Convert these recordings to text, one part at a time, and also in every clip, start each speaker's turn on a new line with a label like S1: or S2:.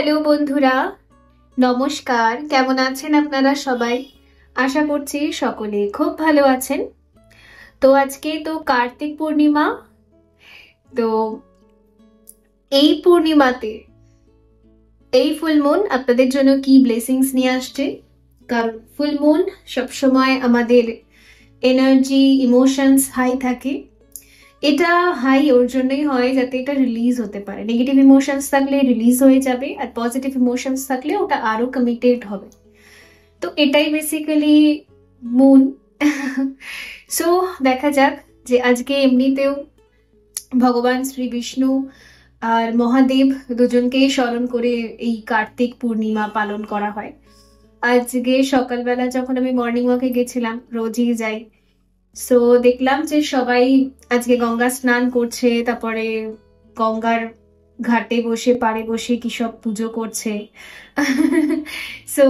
S1: Hello বন্ধুরা, নমস্কার। কেমন আছেন আপনারা সবাই? আশা করছি সকলে খুব ভালো আছেন। তো আজকে তো কার্তিক পূর্ণিমা। তো এই পূর্ণিমাতে এই ফুল মুন আপনাদের জন্য কি ব্লেসিংস নিয়ে আসছে? কারণ ফুল মুন সবসময় আমাদের এনার্জি, ইমোশনস হাই থাকে। এটা হাই ওর জন্যই হয় যাতে এটা রিলিজ হতে পারে। নেগেটিভ ইমোশনস থাকলে রিলিজ হয়ে যাবে, আর পজিটিভ ইমোশনস থাকলে ওটা আরো কমিটেড হবে। তো এটাই বেসিক্যালি মুন। সো দেখা যাক যে আজকে এমনিতেও ভগবান শ্রী বিষ্ণু আর মহাদেব দুজনকেই স্মরণ করে এই কার্তিক পূর্ণিমা পালন করা হয়। আজকে সকালবেলা যখন আমি মর্নিং ওয়াকে গেছিলাম, রোজই যাই, সো দেখলাম যে সবাই আজকে গঙ্গা স্নান করছে, তারপরে গঙ্গার ঘাটে বসে পাড়ে বসে কি সব পুজো করছে। সো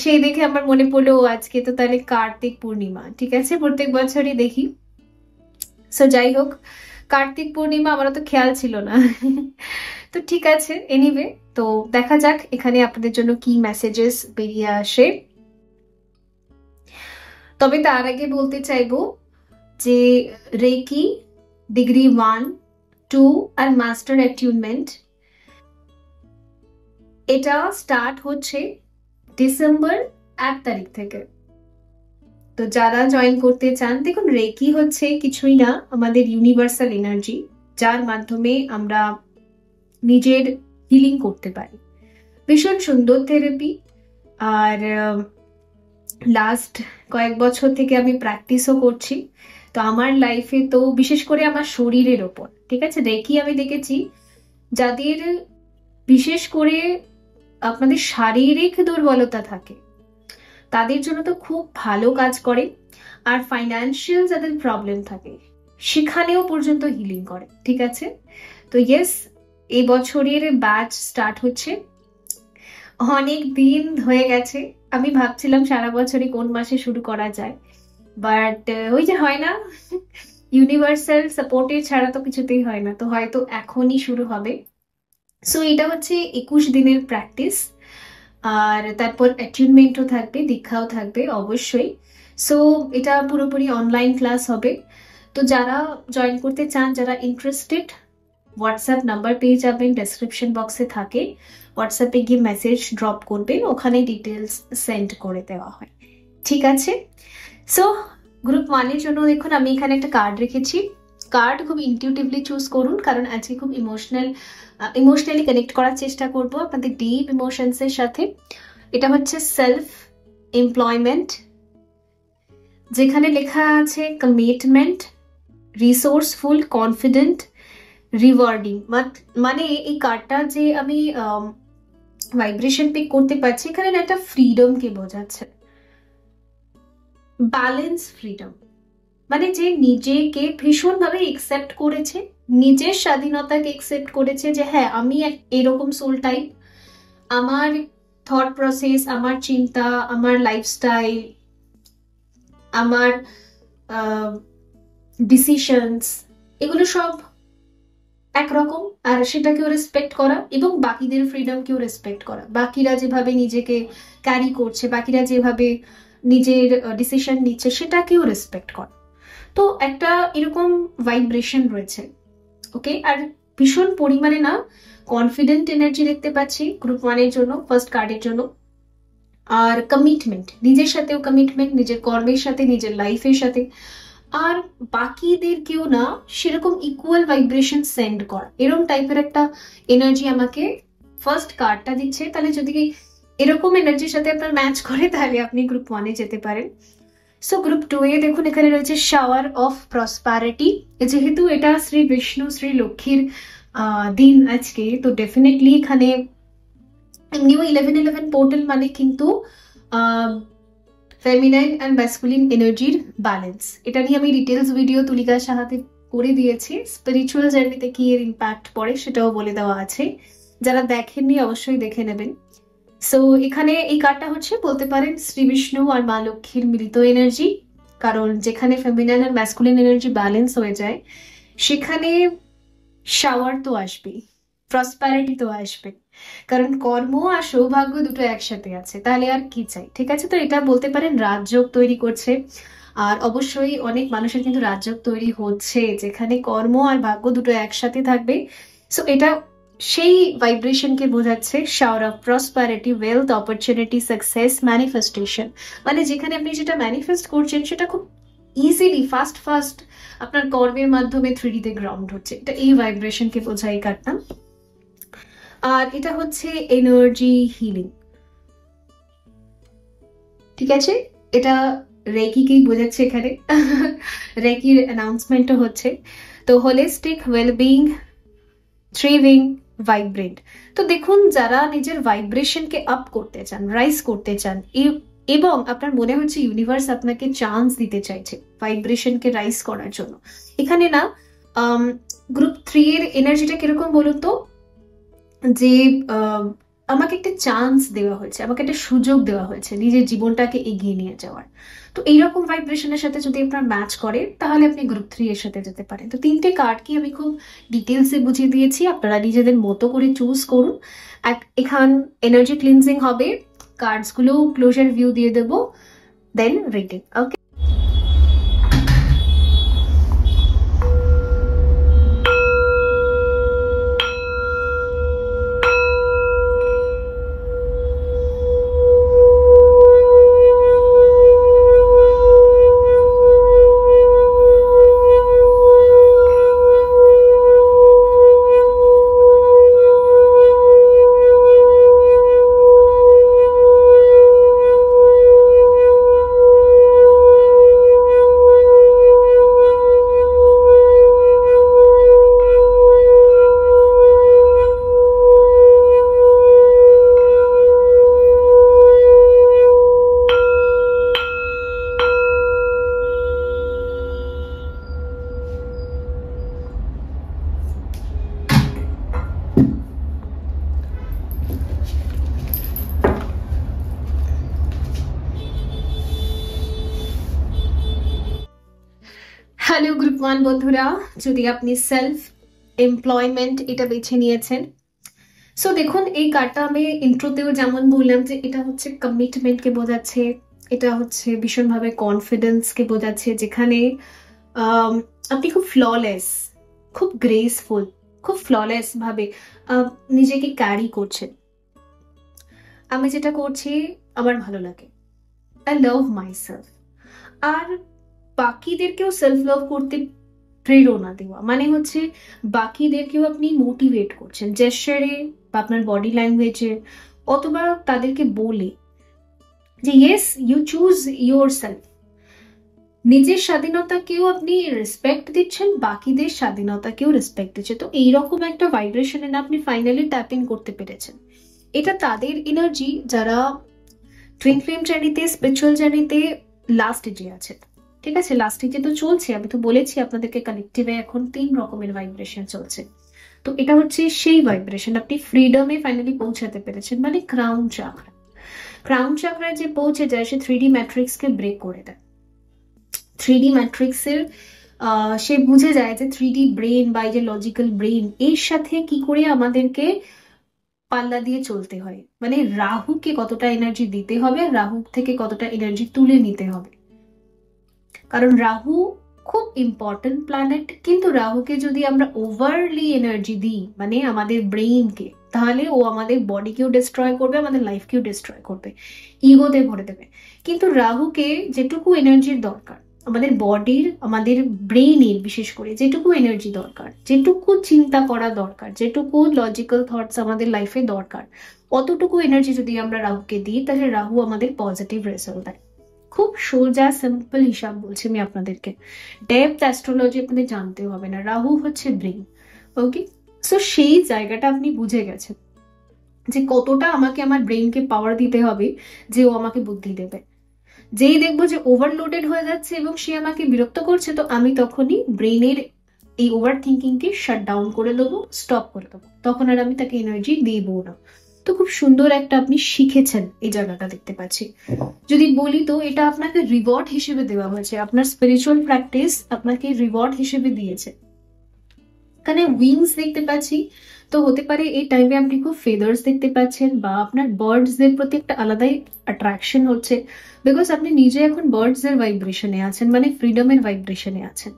S1: সেই দেখে আমার মনে পড়লো আজকে তো তাহলে কার্তিক পূর্ণিমা। ঠিক আছে, প্রত্যেক বছরই দেখি। সো যাই হোক, কার্তিক পূর্ণিমা আমার তো খেয়াল ছিল না। তো ঠিক আছে, এনিওয়ে, তো দেখা যাক এখানে আপনাদের জন্য কি মেসেজেস বেরিয়ে আসে। তবে তার আগে বলতে চাইবো যে রেকি ডিগ্রি 1, 2 আর মাস্টার অ্যাটিউনমেন্ট এটা স্টার্ট হচ্ছে ডিসেম্বর 1 তারিখ থেকে। তো যারা জয়েন করতে চান, দেখুন রেকি হচ্ছে কিছুই না, আমাদের ইউনিভার্সাল এনার্জি, যার মাধ্যমে আমরা নিজের হিলিং করতে পারি। ভীষণ সুন্দর থেরাপি। আর লাস্ট কয়েক বছর থেকে আমি প্র্যাকটিসও করছি। তো আমার লাইফে তো বিশেষ করে আমার শরীরের ওপর, ঠিক আছে, রেকি আমি দেখেছি যাদের বিশেষ করে আপনাদের শারীরিক দুর্বলতা থাকে তাদের জন্য তো খুব ভালো কাজ করে। আর ফাইন্যান্সিয়াল যাদের প্রবলেম থাকে সেখানেও পর্যন্ত হিলিং করে। ঠিক আছে, তো ইয়েস, এই বছরের ব্যাচ স্টার্ট হচ্ছে। অনেক দিন হয়ে গেছে, আমি ভাবছিলাম সারা বছরে কোন মাসে শুরু করা যায়, বাট ওই যে হয় না, ইউনিভার্সাল সাপোর্টের ছাড়া তো কিছুতেই হয় না, তো হয়তো এখনই শুরু হবে। সো এটা হচ্ছে 21 দিনের প্র্যাকটিস, আর তারপর অ্যাটিউনমেন্টও থাকবে, দীক্ষাও থাকবে অবশ্যই। সো এটা পুরোপুরি অনলাইন ক্লাস হবে। তো যারা জয়েন করতে চান, যারা ইন্টারেস্টেড, হোয়াটসঅ্যাপ নাম্বার পেয়ে যাবেন, ডেসক্রিপশন বক্সে থাকে, হোয়াটসঅ্যাপে গিয়ে মেসেজ ড্রপ করবেন, ওখানে ডিটেলস সেন্ড করে দেওয়া হয়। ঠিক আছে, সো গ্রুপ 1-এর জন্য দেখুন আমি এখানে একটা কার্ড রেখেছি। কার্ড খুব ইনটিউটিভলি চুজ করুন, কারণ আজকে খুব ইমোশনালি কানেক্ট করার চেষ্টা করব আপনাদের ডিপ ইমোশনসের সাথে। এটা হচ্ছে সেলফ এমপ্লয়মেন্ট, যেখানে লেখা আছে কমিটমেন্ট, রিসোর্সফুল, কনফিডেন্ট, রিওয়ার্ডিং। মানে এই কার্ডটা যে আমি ভাইব্রেশন পিক করতে পারছি, এখানে একটা ফ্রিডমকে বোঝাচ্ছে, ব্যালেন্স ফ্রিডম। মানে যে নিজেকে ভীষণভাবে একসেপ্ট করেছে, নিজের স্বাধীনতাকে একসেপ্ট করেছে যে হ্যাঁ আমি এরকম সোল টাইপ, আমার থট প্রসেস, আমার চিন্তা, আমার লাইফস্টাইল, আমার ডিসিশনস, এগুলো সব একরকম। আর সেটাকেও রেসপেক্ট করা এবং বাকিদের ফ্রিডমকেও রেসপেক্ট করা, বাকিরা যেভাবে নিজেকে ক্যারি করছে, বাকিরা যেভাবে নিজের ডিসিশন নিচ্ছে সেটাকেও রেসপেক্ট করা। তো একটা এরকম ভাইব্রেশন রয়েছে, ওকে। আর ভীষণ পরিমাণে না কনফিডেন্ট এনার্জি দেখতে পাচ্ছি গ্রুপ 1-এর জন্য, ফার্স্ট কার্ডের জন্য। আর কমিটমেন্ট, নিজের সাথেও কমিটমেন্ট, নিজের কর্মের সাথে, নিজের লাইফের সাথে, আর বাকিদেরকেও না সেরকম ইকুয়াল ভাইব্রেশন সেন্ড করা, এরকম টাইপের একটা এনার্জি আমাকে ফার্স্ট কার্ডটা দিচ্ছে। তাহলে যদি এরকম এনার্জির সাথে আপনার ম্যাচ করে তাহলে আপনি গ্রুপ 1-এ যেতে পারেন। সো গ্রুপ 2-এ দেখুন এখানে রয়েছে শাওয়ার অফ প্রসপারিটি। যেহেতু এটা শ্রী বিষ্ণু শ্রী লক্ষ্মীর দিন আজকে, তো ডেফিনেটলি এখানে নিউ 1111 পোর্টাল মানে কিন্তু ফেমিনাইন অ্যান্ড ম্যাসকুলিন এনার্জির ব্যালেন্স। এটা নিয়ে আমি ডিটেলস ভিডিও তুলিকা সাহাতে করে দিয়েছি। স্পিরিচুয়াল জার্নিতে কি এর ইম্প্যাক্ট পড়ে সেটাও বলে দেওয়া আছে, যারা দেখেননি অবশ্যই দেখে নেবেন। সো এখানে এই কার্ডটা হচ্ছে বলতে পারেন শ্রী বিষ্ণু আর মা লক্ষ্মীর মিলিত এনার্জি, কারণ যেখানে ফেমিনাইন আর ম্যাসকুলিন এনার্জি ব্যালেন্স হয়ে যায় সেখানে শাওয়ার তো আসবেই, প্রসপারিটি তো আসবে, কারণ কর্ম আর সৌভাগ্য দুটো একসাথে আছে, তাহলে আর কি চাই? ঠিক আছে, তো এটা বলতে পারেন রাজযোগ তৈরি করছে। আর অবশ্যই অনেক মানুষের কিন্তু রাজযোগ তৈরি হচ্ছে, যেখানে কর্ম আর ভাগ্য দুটো একসাথে থাকবে। সো এটা সেই ভাইব্রেশনকে বোঝাচ্ছে, shower of prosperity, wealth, opportunity, success, manifestation. মানে যেখানে আপনি যেটা ম্যানিফেস্ট করছেন সেটা খুব ইজিলি ফাস্ট ফাস্ট আপনার কর্মের মাধ্যমে 3D তে গ্রাউন্ড হচ্ছে, এটা এই ভাইব্রেশনকে বোঝায় এই কার্ডটা। আর এটা হচ্ছে এনার্জি হিলিং, ঠিক আছে, এটা রেকিকেই বোঝাচ্ছে এখানে। রেকির অ্যানাউন্সমেন্টও হচ্ছে। তো হোলিস্টিক ওয়েলবিং, থ্রিভিং, ভাইব্রেন্ট। তো দেখুন, যারা নিজের ভাইব্রেশনকে আপ করতে চান, রাইজ করতে চান, এবং আপনার মনে হচ্ছে ইউনিভার্স আপনাকে চান্স দিতে চাইছে ভাইব্রেশনকে রাইজ করার জন্য, এখানে না গ্রুপ 3 এর এনার্জিটা কিরকম বলুন তো, যে আমাকে একটা চান্স দেওয়া হয়েছে, আমাকে একটা সুযোগ দেওয়া হয়েছে নিজের জীবনটাকে এগিয়ে নিয়ে যাওয়ার। তো এইরকম ভাইব্রেশনের সাথে যদি আপনার ম্যাচ করে, তাহলে আপনি গ্রুপ 3 এর সাথে যেতে পারেন। তো 3টে কার্ড কি আমি খুব ডিটেলসে বুঝিয়ে দিয়েছি, আপনারা নিজেদের মতো করে চুজ করুন। এখান এনার্জি ক্লিনজিং হবে, কার্ডস গুলো ক্লোজার ভিউ দিয়ে দেবো, দেন রিডিং। ওকে, হ্যালো গ্রুপ 1 বন্ধুরা, যদি আপনি সেলফ এমপ্লয়মেন্ট এটা বেছে নিয়েছেন, সো দেখুন এই কার্ডটা আমি ইন্ট্রোতেও যেমন বললাম যে এটা হচ্ছে কমিটমেন্টকে বোঝাচ্ছে, এটা হচ্ছে ভীষণভাবে কনফিডেন্সকে বোঝাচ্ছে, যেখানে আপনি খুব ফ্ললেস, খুব গ্রেসফুল, খুব ফ্ললেস ভাবে নিজেকে ক্যারি করছেন। আমি যেটা করছি আমার ভালো লাগে, আই লাভ মাইসেলফ। আর বাকিদেরকেও সেলফ লাভ করতে প্রেরণা দেওয়া, মানে হচ্ছে বাকিদেরকেও আপনি মোটিভেট করছেন জেস্চারে বা আপনার বডি ল্যাঙ্গুয়েজে, অথবা তাদেরকে বলে যে yes you choose yourself. নিজের স্বাধীনতাকেও আপনি রেসপেক্ট দিচ্ছেন, বাকিদের স্বাধীনতাকেও রেসপেক্ট দিচ্ছেন। তো এইরকম একটা ভাইব্রেশনে না আপনি ফাইনালি ট্যাপ ইন করতে পেরেছেন। এটা তাদের এনার্জি যারা টুইন ফ্লেম জার্নিতে, স্পিরিচুয়াল জার্নিতে লাস্ট স্টেজে আছে। ঠিক আছে, লাস্ট স্টেজে তো চলছে, আমি তো বলেছি আপনাদেরকে কালেকটিভে এখন 3 রকমের ভাইব্রেশন চলছে। তো এটা হচ্ছে সেই ভাইব্রেশন, আপনি ফ্রিডমে ফাইনালি পৌঁছাতে পেরেছেন, মানে ক্রাউন চাকরা। ক্রাউন চাকরা যে পৌঁছে যায়, সে 3D ম্যাট্রিক্সকে ব্রেক করে দেয়। 3D ম্যাট্রিক্সের সে বুঝে যায় যে 3D ব্রেন বা এই যে লজিক্যাল ব্রেন, এর সাথে কি করে আমাদেরকে পাল্লা দিয়ে চলতে হয়, মানে রাহুকে কতটা এনার্জি দিতে হবে, রাহু থেকে কতটা এনার্জি তুলে নিতে হবে। কারণ রাহু খুব ইম্পর্টেন্ট প্ল্যানেট, কিন্তু রাহুকে যদি আমরা ওভারলি এনার্জি দিই, মানে আমাদের ব্রেইনকে, তাহলে ও আমাদের বডিকেও ডিস্ট্রয় করবে, আমাদের লাইফকেও ডিস্ট্রয় করবে, ইগোতে ভরে দেবে। কিন্তু রাহুকে যেটুকু এনার্জির দরকার, আমাদের বডির, আমাদের ব্রেইনের বিশেষ করে যেটুকু এনার্জি দরকার, যেটুকু চিন্তা করা দরকার, যেটুকু লজিক্যাল থটস আমাদের লাইফে দরকার, অতটুকু এনার্জি যদি আমরা রাহুকে দিই, তাহলে রাহু আমাদের পজিটিভ রেজাল্ট দেয়। খুব সোজা সিম্পল হিসাব বলছি আমি আপনাদেরকে, ডেপথ অ্যাস্ট্রোলজি আপনাদের জানতে হবে না, রাহু হচ্ছে ব্রেন। ওকে, সো সেই জায়গাটা আপনি বুঝে গেছেন যে কতটা আমাকে আমার ব্রেনকে পাওয়ার দিতে হবে যে ও আমাকে বুদ্ধি দেবে। যেই দেখবো যে ওভারলোডেড হয়ে যাচ্ছে এবং সে আমাকে বিরক্ত করছে, তো আমি তখনই ব্রেনের এই ওভার থিঙ্কিংকে শাট ডাউন করে দেবো, স্টপ করে দেবো, তখন আর আমি তাকে এনার্জি দিইবো না। তো খুব সুন্দর একটা আপনি শিখেছেন এই জায়গাটা দেখতে পাচ্ছি। যদি বলি তো এটা আপনাকে রিওয়ার্ড হিসেবে দেওয়া হয়েছে, আপনার স্পিরিচুয়াল প্র্যাকটিস আপনাকে রিওয়ার্ড হিসেবে দিয়েছে। এখানে উইংস দেখতে পাচ্ছি, তো হতে পারে এই টাইমে আপনি খুব ফেদার্স দেখতে পাচ্ছেন, বা আপনার বার্ডস এর প্রতি একটা আলাদাই অ্যাট্রাকশন হচ্ছে, বিকজ আপনি নিজে এখন বার্ডস এর ভাইব্রেশনে আছেন, মানে ফ্রিডমের ভাইব্রেশনে আছেন।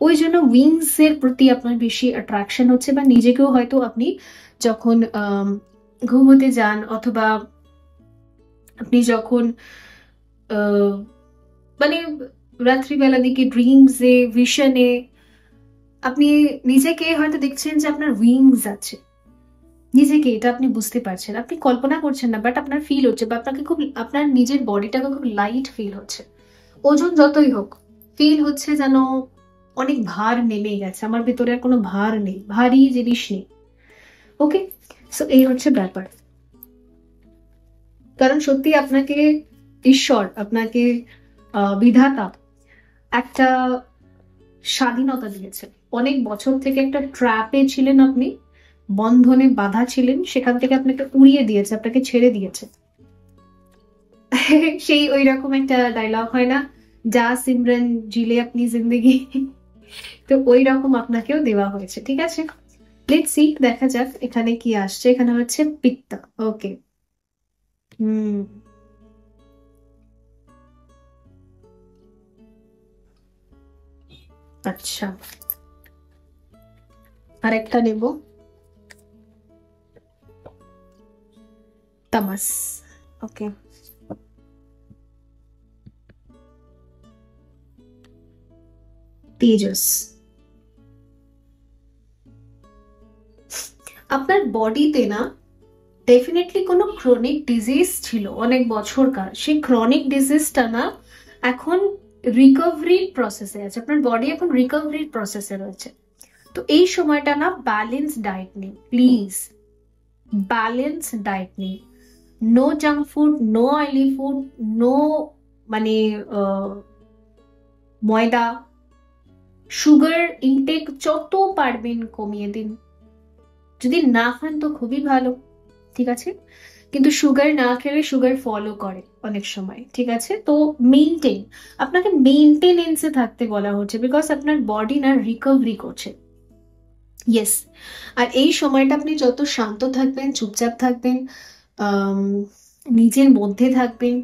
S1: ওই জন্য উইংস এর প্রতি আপনার বেশি অ্যাট্রাকশন হচ্ছে, বা নিজেকেও হয়তো আপনি যখন ঘুমোতে যান, অথবা আপনি যখন মানে রাত্রিবেলা দিকে ড্রিমসে, ভিশনে আপনি নিজেকে হয়তো দেখছেন যে আপনার উইংস আছে, নিজেকে এটা আপনি বুঝতে পারছেন, আপনি কল্পনা করছেন না, বাট আপনার ফিল হচ্ছে, বা আপনাকে খুব আপনার নিজের বডিটাকে খুব লাইট ফিল হচ্ছে। ওজন যতই হোক ফিল হচ্ছে যেন অনেক ভার নেমে গেছে, আমার ভেতরে আর কোনো ভার নেই, ভারী জিনিস নেই। ওকে, সো এই হচ্ছে ব্যাপার। কারণ সত্যি আপনাকে ঈশ্বর, আপনাকে বিধাতা একটা স্বাধীনতা দিয়েছে। অনেক বছর থেকে একটা ট্র্যাপে ছিলেন আপনি, বন্ধনে বাধা ছিলেন, সেখান থেকে আপনাকে উড়িয়ে দিয়েছে, আপনাকে ছেড়ে দিয়েছে। সেই ওই রকম একটা ডায়লগ হয় না, যা সিমরন জিলে আপনি জিন্দগি, তো ওই রকম আপনাকেও দেওয়া হয়েছে। ঠিক আছে, লেটস সি, দেখা যাক এখানে কি আসছে। এখানে হচ্ছে পিত্তা। ওকে, আচ্ছা, আরেকটা নেব, তামাস। ওকে, তেজস। আপনার বডিতে না ডেফিনেটলি কোনো ক্রনিক ডিজিজ ছিল অনেক বছরকার, সেই ক্রনিক ডিজিজটা না এখন রিকভারির প্রসেসে আছে, আপনার বডি এখন রিকভারির প্রসেসে রয়েছে। তো এই সময়টা না ব্যালেন্স ডায়েট নিন প্লিজ, ব্যালেন্স ডায়েট নিন। No junk food, no oily food, no মানে ময়দা, সুগার ইনটেক যত পারবেন কমিয়ে দিন। যদি না খান তো খুবই ভালো, ঠিক আছে, কিন্তু সুগার না খেলে সুগার ফলো করে অনেক সময়। ঠিক আছে, তো মেনটেন, আপনাকে মেনটেনেন্সে থাকতে বলা হচ্ছে, বিকজ আপনার বডি না রিকভারি করছে। ইয়েস, আর এই সময়টা আপনি যত শান্ত থাকবেন, চুপচাপ থাকবেন, নিজের মধ্যে থাকবেন,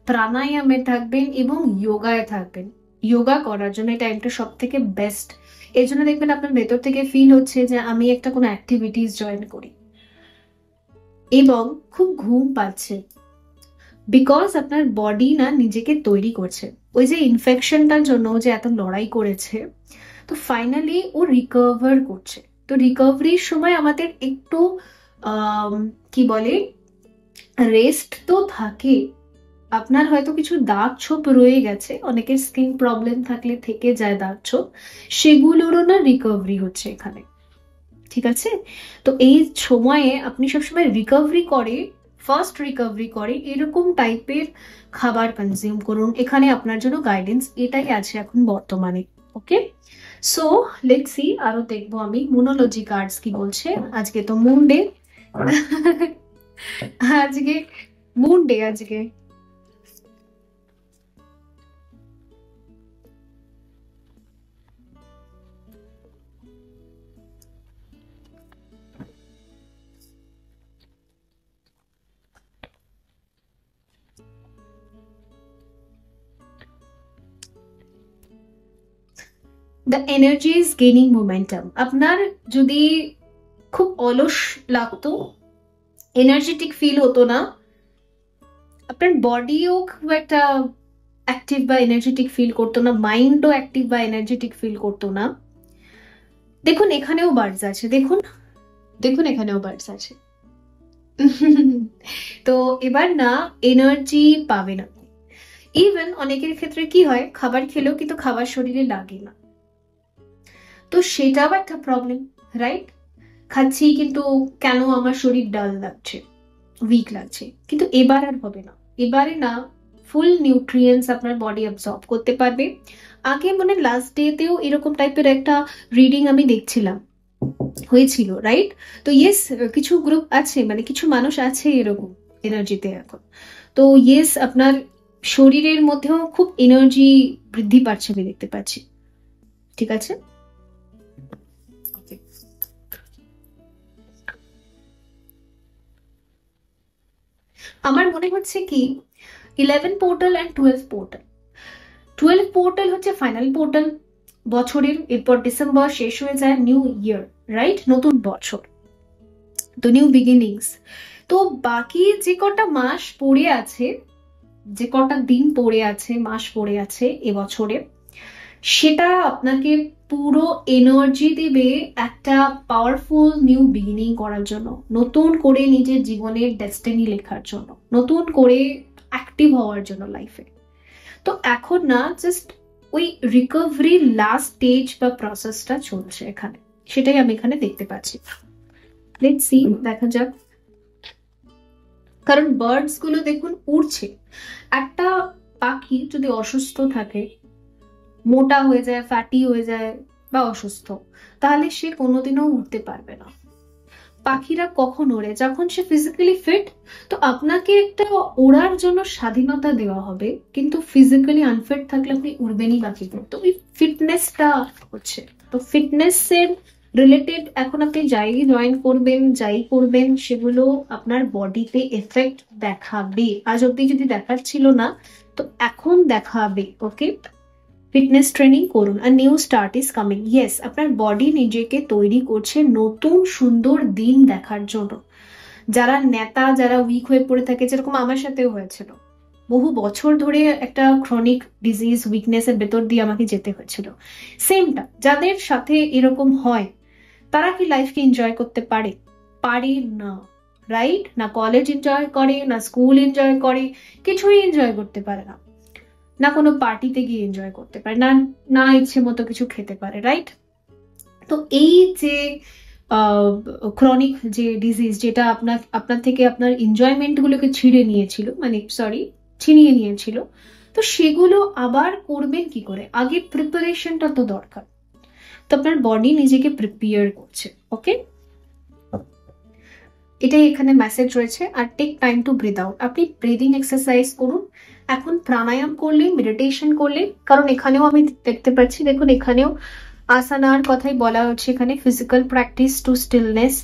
S1: প্রাণায়ামে থাকবেন এবং যোগায় থাকবেন। যোগা করার জন্য এই টাইমটা সব থেকে বেস্ট। এর জন্য দেখবেন আপনার ভেতর থেকে ফিল হচ্ছে যে আমি একটা কোনো অ্যাক্টিভিটিস জয়েন করি, এবং খুব ঘুম পাচ্ছে, বিকজ আপনার বডি না নিজেকে তৈরি করছে। ওই যে ইনফেকশনটার জন্য যে এত লড়াই করেছে, তো ফাইনালি ও রিকভার করছে। তো রিকভারির সময় আমাদের একটু কি বলে রেস্ট তো থাকে। আপনার হয়তো কিছু দাগ ছোপ রয়ে গেছে, অনেকের স্কিন প্রবলেম থাকলে থেকে যায় দাগ ছোপ, সেগুলোরও না রিকভারি হচ্ছে এখানে। ঠিক আছে, তো এই সময়ে আপনি সবসময় রিকভারি করে, ফার্স্ট রিকভারি করে এরকম টাইপের খাবার কনজিউম করুন। এখানে আপনার জন্য গাইডেন্স এটাই আছে এখন বর্তমানে। ওকে, সো লেটস সি, আরো দেখবো আমি মুনোলজি কার্ডস কি বলছে। আজকে তো মুন ডে, আজকে মুন ডে আজকে। The energy is gaining momentum. আপনার যদি খুব অলস লাগতো, এনার্জেটিক ফিল হতো না, আপনার বডিও খুব একটা অ্যাক্টিভ বা এনার্জেটিক ফিল করতো না, মাইন্ডও অ্যাক্টিভ বা এনার্জেটিক ফিল করতো না, দেখুন এখানেও বার্ডস আছে, দেখুন দেখুন এখানেও বার্ডস আছে। তো এবার না এনার্জি পাবেন আপনি। ইভেন অনেকের ক্ষেত্রে কি হয়, খাবার খেলেও কিন্তু খাবার শরীরে লাগে না, তো সেটাও একটা প্রবলেম, রাইট? খাচ্ছি কিন্তু কেন আমার শরীর ডাল লাগছে, উইক লাগছে, কিন্তু এবার আর হবে না। এবারে না ফুল নিউট্রিয়েন্টস আপনার বডি অ্যাবজর্ব করতে পারবে। আগে মানে লাস্ট ডেতেও এরকম টাইপের একটা রিডিং আমি দেখছিলাম, হয়েছিল, রাইট? তো ইয়েস, কিছু গ্রুপ আছে, মানে কিছু মানুষ আছে এরকম এনার্জিতে এখন। তো ইয়েস, আপনার শরীরের মধ্যেও খুব এনার্জি বৃদ্ধি পাচ্ছে আমি দেখতে পাচ্ছি। ঠিক আছে, আমার মনে হচ্ছে কি 11 পোর্টাল অ্যান্ড 12 পোর্টাল, 12 পোর্টাল হচ্ছে ফাইনাল পোর্টাল বছরের, এরপর ডিসেম্বর শেষ হয়ে যায়, নিউ ইয়ার, রাইট, নতুন বছর, তো নিউ বিগিনিংস। তো বাকি যে কটা মাস পড়ে আছে, যে কটা দিন পড়ে আছে, মাস পড়ে আছে এবছরে, সেটা আপনাকে পুরো এনার্জি দেবে একটা পাওয়ারফুল নিউ বিগিনিং করার জন্য, নতুন করে নিজের জীবনের ডেস্টিনি লেখার জন্য, নতুন করে অ্যাক্টিভ হওয়ার জন্য লাইফে। তো এখন না জাস্ট ওই রিকভারি লাস্ট স্টেজ বা প্রসেসটা চলছে এখানে, সেটাই আমি এখানে দেখতে পাচ্ছি। লেটস সি, দেখা যাক। কারণ বার্ডস গুলো দেখুন উড়ছে। একটা পাখি যদি অসুস্থ থাকে, মোটা হয়ে যায়, ফ্যাটি হয়ে যায় বা অসুস্থ, তাহলে সে কোনোদিনও উঠতে পারবে না। পাখিরা কখন ওড়ে? যখন সে ফিজিক্যালি ফিট। তো আপনাকে একটা ওড়ার জন্য স্বাধীনতা দেওয়া হবে, কিন্তু ফিজিক্যালি আনফিট থাকলে আপনি উড়বেনই বাকি। তো ওই ফিটনেসটা হচ্ছে, তো ফিটনেস এর রিলেটেড এখন আপনি যাই জয়েন করবেন, যাই করবেন, সেগুলো আপনার বডিতে এফেক্ট দেখাবে। আজ অব্দি যদি দেখাচ্ছিল না, তো এখন দেখাবে। ওকে, ফিটনেস ট্রেনিং করুন। আর new start is coming. Yes, আপনার বডি নিজেকে তৈরি করছে নতুন সুন্দর দিন দেখার জন্য। যারা নেতা, যারা উইক হয়ে পড়ে থাকে, যেরকম আমার সাথেও হয়েছিল, বহু বছর ধরে একটা ক্রনিক ডিজিজ উইকনেসের ভেতর দিয়ে আমাকে যেতে হয়েছিল, সেমটা যাদের সাথে এরকম হয়, তারা কি লাইফকে এনজয় করতে পারে? পারে না, রাইট? না কলেজ এনজয় করে, না স্কুল এনজয় করে, কিছুই এনজয় করতে পারে না, না কোনো পার্টিতে গিয়ে এনজয় করতে পারে, না না ইচ্ছে মতো কিছু খেতে পারে, রাইট? তো এই যে ক্রনিক যে ডিজিজ, যেটা আপনার থেকে আপনার এনজয়মেন্ট গুলোকে ছিনিয়ে নিয়েছিল, তো সেগুলো আবার করবেন কি করে? আগে প্রিপারেশনটা তো দরকার। তো আপনার বডি নিজেকে প্রিপেয়ার করছে। ওকে, এটাই এখানে মেসেজ রয়েছে। আর take time to breathe out. আপনি ব্রিদিং এক্সারসাইজ করুন এখন, প্রাণায়াম করলে, মেডিটেশন করলে, কারণ এখানেও আমি দেখতে পাচ্ছি, দেখুন এখানেও আসানার কথাই বলা হচ্ছে, এখানে ফিজিক্যাল প্র্যাকটিস টু স্টিলনেস।